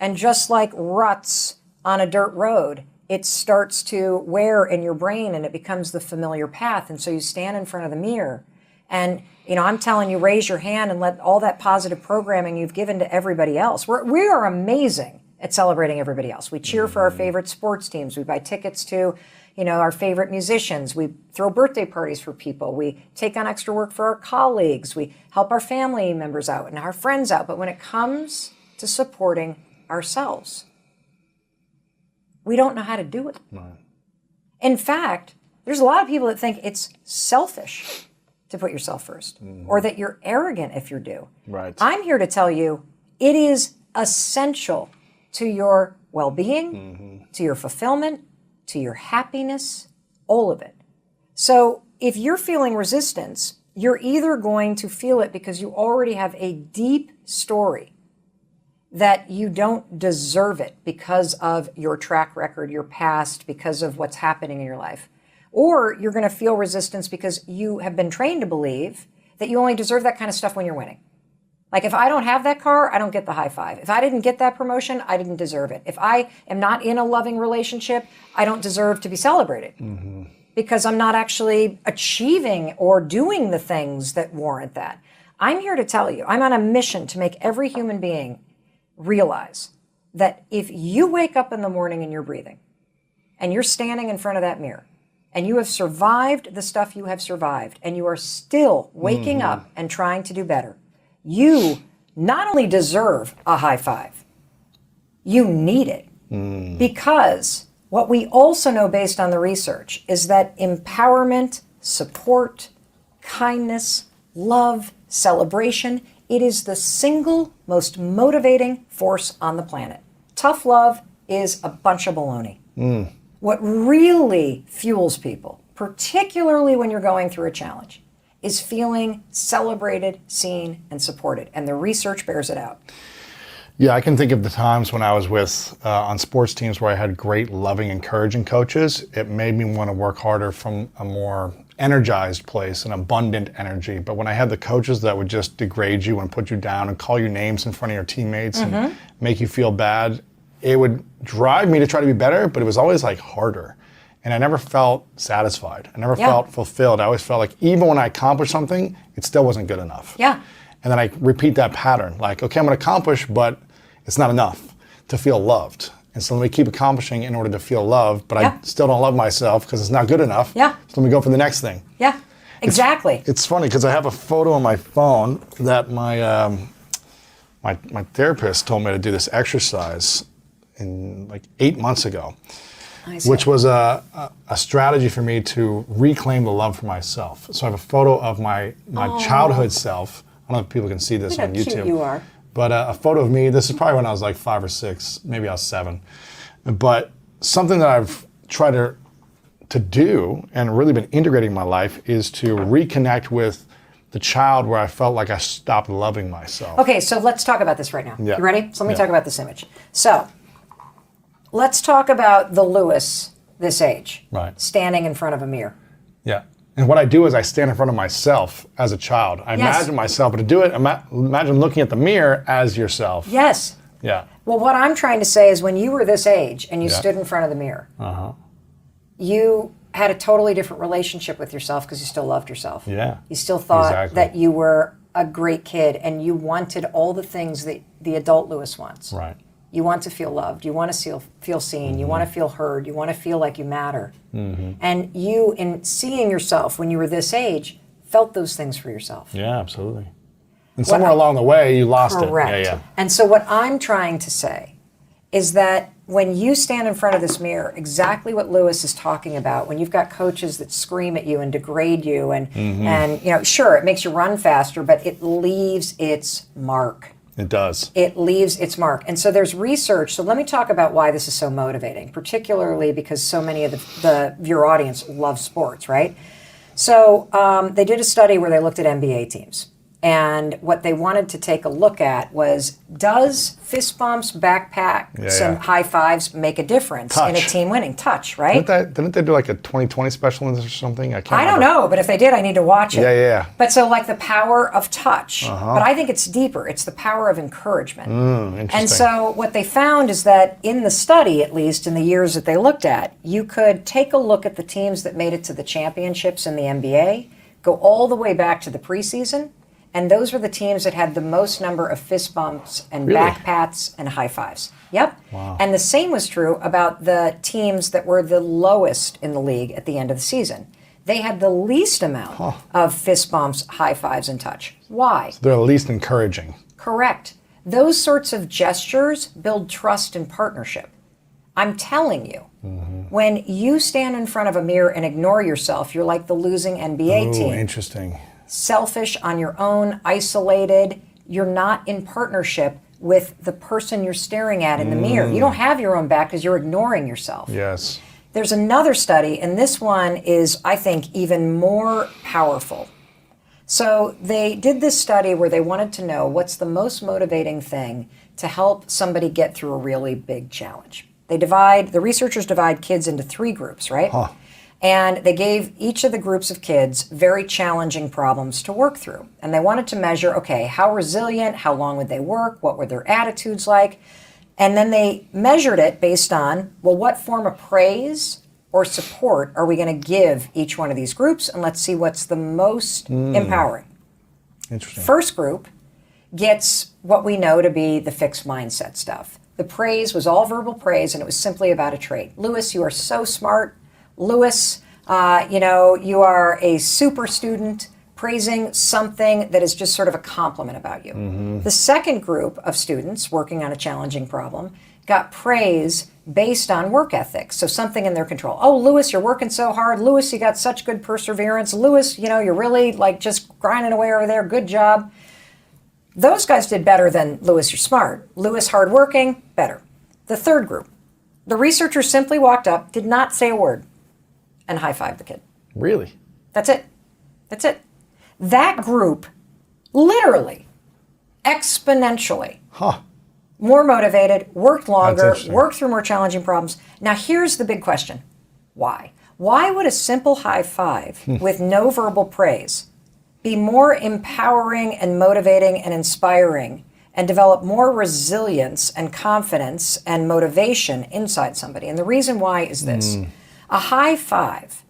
And just like ruts on a dirt road, it starts to wear in your brain and it becomes the familiar path. And so you stand in front of the mirror and, I'm telling you, raise your hand and let all that positive programming you've given to everybody else. We are amazing at celebrating everybody else. We cheer for our favorite sports teams. We buy tickets to, our favorite musicians. We throw birthday parties for people. We take on extra work for our colleagues. We help our family members out and our friends out. But when it comes to supporting ourselves, we don't know how to do it. No. In fact, there's a lot of people that think it's selfish to put yourself first, or that you're arrogant if you do. Right. I'm here to tell you it is essential to your well-being, to your fulfillment, to your happiness, all of it. So if you're feeling resistance, you're either going to feel it because you already have a deep story that you don't deserve it because of your track record, your past, because of what's happening in your life. Or you're going to feel resistance because you have been trained to believe that you only deserve that kind of stuff when you're winning. Like if I don't have that car, I don't get the high five. If I didn't get that promotion, I didn't deserve it. If I am not in a loving relationship, I don't deserve to be celebrated because I'm not actually achieving or doing the things that warrant that. I'm here to tell you, I'm on a mission to make every human being realize that if you wake up in the morning and you're breathing and you're standing in front of that mirror and you have survived the stuff you have survived and you are still waking up and trying to do better, you not only deserve a high five, you need it. Because what we also know based on the research is that empowerment, support, kindness, love, celebration, it is the single most motivating force on the planet. Tough love is a bunch of baloney. What really fuels people, particularly when you're going through a challenge, is feeling celebrated, seen, and supported. And the research bears it out. Yeah, I can think of the times when I was with on sports teams where I had great, loving, encouraging coaches. It made me want to work harder from a more energized place, an abundant energy. But when I had the coaches that would just degrade you and put you down and call you names in front of your teammates and make you feel bad, it would drive me to try to be better, but it was always like harder. And I never felt satisfied. I never felt fulfilled. I always felt like even when I accomplished something, it still wasn't good enough. Yeah. And then I repeat that pattern. Like, okay, I'm going to accomplish, but it's not enough to feel loved. And so let me keep accomplishing in order to feel loved, but I still don't love myself because it's not good enough. Yeah. So let me go for the next thing. Yeah, exactly. It's funny because I have a photo on my phone that my my therapist told me to do this exercise in like 8 months ago, which was a strategy for me to reclaim the love for myself. So I have a photo of my childhood self. I don't know if people can see this on YouTube. Cute you are. But a photo of me, this is probably when I was like 5 or 6, maybe I was 7. But something that I've tried to do and really been integrating in my life is to reconnect with the child where I felt like I stopped loving myself. Okay, so let's talk about this right now. Yeah. You ready? So let me talk about this image. So let's talk about the Lewis this age. Right. Standing in front of a mirror. Yeah. And what I do is I stand in front of myself as a child. I imagine myself, but to do it, imagine looking at the mirror as yourself. Yes. Yeah. Well, what I'm trying to say is when you were this age and you stood in front of the mirror, you had a totally different relationship with yourself because you still loved yourself. Yeah. You still thought that you were a great kid and you wanted all the things that the adult Lewis wants. Right. You want to feel loved. You want to feel seen. You want to feel heard. You want to feel like you matter. And you, in seeing yourself when you were this age, felt those things for yourself. Yeah, absolutely. And somewhere along the way, you lost it. Correct. Yeah. And so what I'm trying to say is that when you stand in front of this mirror, exactly what Lewis is talking about, when you've got coaches that scream at you and degrade you and you know, sure, it makes you run faster, but it leaves its mark. It does. It leaves its mark. And so there's research. So let me talk about why this is so motivating, particularly because so many of your audience love sports, right? So they did a study where they looked at NBA teams. And what they wanted to take a look at was, does fist bumps, backpack, some high fives make a difference in a team winning? Touch, right? Didn't they do like a 2020 special on this or something? I don't know, but if they did, I need to watch it. Yeah. But so like the power of touch, but I think it's deeper. It's the power of encouragement. Interesting. And so what they found is that in the study, at least in the years that they looked at, you could take a look at the teams that made it to the championships in the NBA, go all the way back to the preseason, and those were the teams that had the most number of fist bumps and back pats and high fives. Yep. Wow. And the same was true about the teams that were the lowest in the league at the end of the season. They had the least amount of fist bumps, high fives, and touch. Why? So they're the least encouraging. Correct. Those sorts of gestures build trust and partnership. I'm telling you, when you stand in front of a mirror and ignore yourself, you're like the losing NBA team. Interesting. Selfish, on your own, isolated. You're not in partnership with the person you're staring at in the mirror. You don't have your own back because you're ignoring yourself. Yes. There's another study, and this one is, I think, even more powerful. So they did this study where they wanted to know what's the most motivating thing to help somebody get through a really big challenge. The researchers divide kids into 3 groups, right? And they gave each of the groups of kids very challenging problems to work through. And they wanted to measure, okay, how resilient, how long would they work, what were their attitudes like? And then they measured it based on, well, what form of praise or support are we going to give each one of these groups? And let's see what's the most empowering. Interesting. First group gets what we know to be the fixed mindset stuff. The praise was all verbal praise, and it was simply about a trait. Lewis, you are so smart. Lewis, you are a super student, praising something that is just sort of a compliment about you. The second group of students working on a challenging problem got praise based on work ethic, so something in their control. Oh, Lewis, you're working so hard. Lewis, you got such good perseverance. Lewis, you're really like just grinding away over there. Good job. Those guys did better than Lewis, you're smart. Lewis, hardworking, better. The third group, the researchers simply walked up, did not say a word, and high-fived the kid. Really? That's it. That group, literally, exponentially, more motivated, worked longer, worked through more challenging problems. Now, here's the big question. Why? Why would a simple high five with no verbal praise be more empowering and motivating and inspiring and develop more resilience and confidence and motivation inside somebody? And the reason why is this. A high five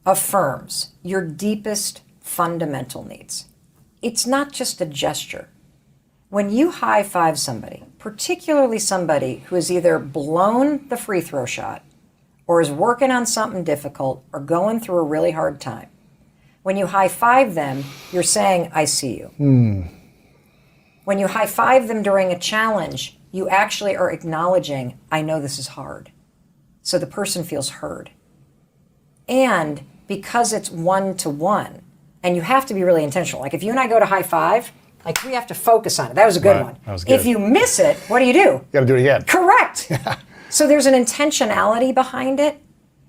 affirms your deepest fundamental needs. It's not just a gesture. When you high five somebody, particularly somebody who has either blown the free throw shot or is working on something difficult or going through a really hard time, when you high five them, you're saying, I see you. When you high five them during a challenge, you actually are acknowledging, I know this is hard. So the person feels heard. And because it's one-to-one, and you have to be really intentional. Like if you and I go to high five, like we have to focus on it. That was a good one. That was good. If you miss it, what do? You got to do it again. Correct. So there's an intentionality behind it,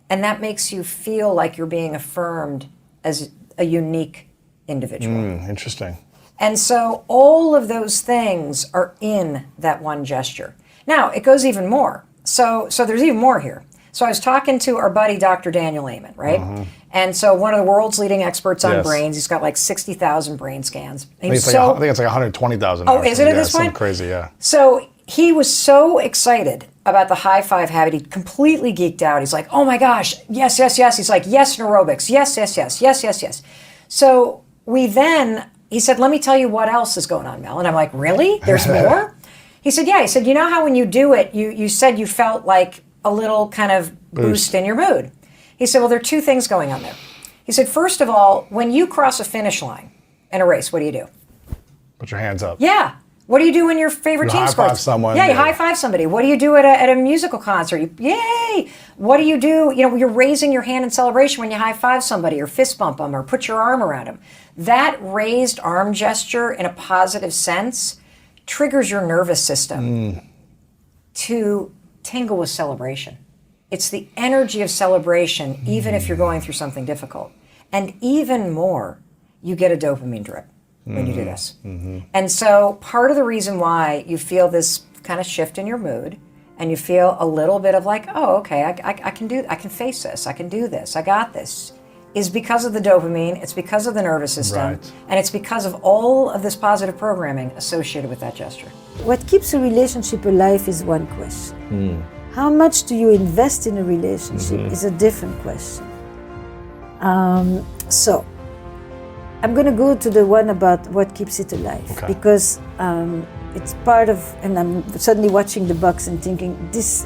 and that makes you feel like you're being affirmed as a unique individual. Interesting. And so all of those things are in that one gesture. Now, it goes even more. So there's even more here. So I was talking to our buddy, Dr. Daniel Amen, right? And so one of the world's leading experts on brains. He's got like 60,000 brain scans. I think it's like 120,000. Oh, is it at this point? Something crazy, yeah. So he was so excited about the high five habit. He completely geeked out. He's like, oh my gosh, yes, yes, yes. He's like, yes, neurobics. Yes, yes, yes, yes, yes, yes. So he said, let me tell you what else is going on, Mel. And I'm like, really? There's more? He said, yeah. He said, you know how when you do it, you said you felt like a little kind of boost in your mood. He said, well, there are two things going on there. He said, first of all, when you cross a finish line in a race, what do? Put your hands up. Yeah. What do you do when your favorite team scores? High five someone. Yeah, you high five somebody. What do you do at a musical concert? Yay! What do? You're raising your hand in celebration when you high five somebody or fist bump them or put your arm around them. That raised arm gesture in a positive sense triggers your nervous system to tingle with celebration. It's the energy of celebration, even if you're going through something difficult. And even more, you get a dopamine drip when you do this. And so part of the reason why you feel this kind of shift in your mood and you feel a little bit of like, oh, okay, I can face this, I can do this, I got this, is because of the dopamine, it's because of the nervous system, and it's because of all of this positive programming associated with that gesture. What keeps a relationship alive is one question. How much do you invest in a relationship is a different question. So, I'm going to go to the one about what keeps it alive, because it's part of, and I'm suddenly watching the box and thinking, this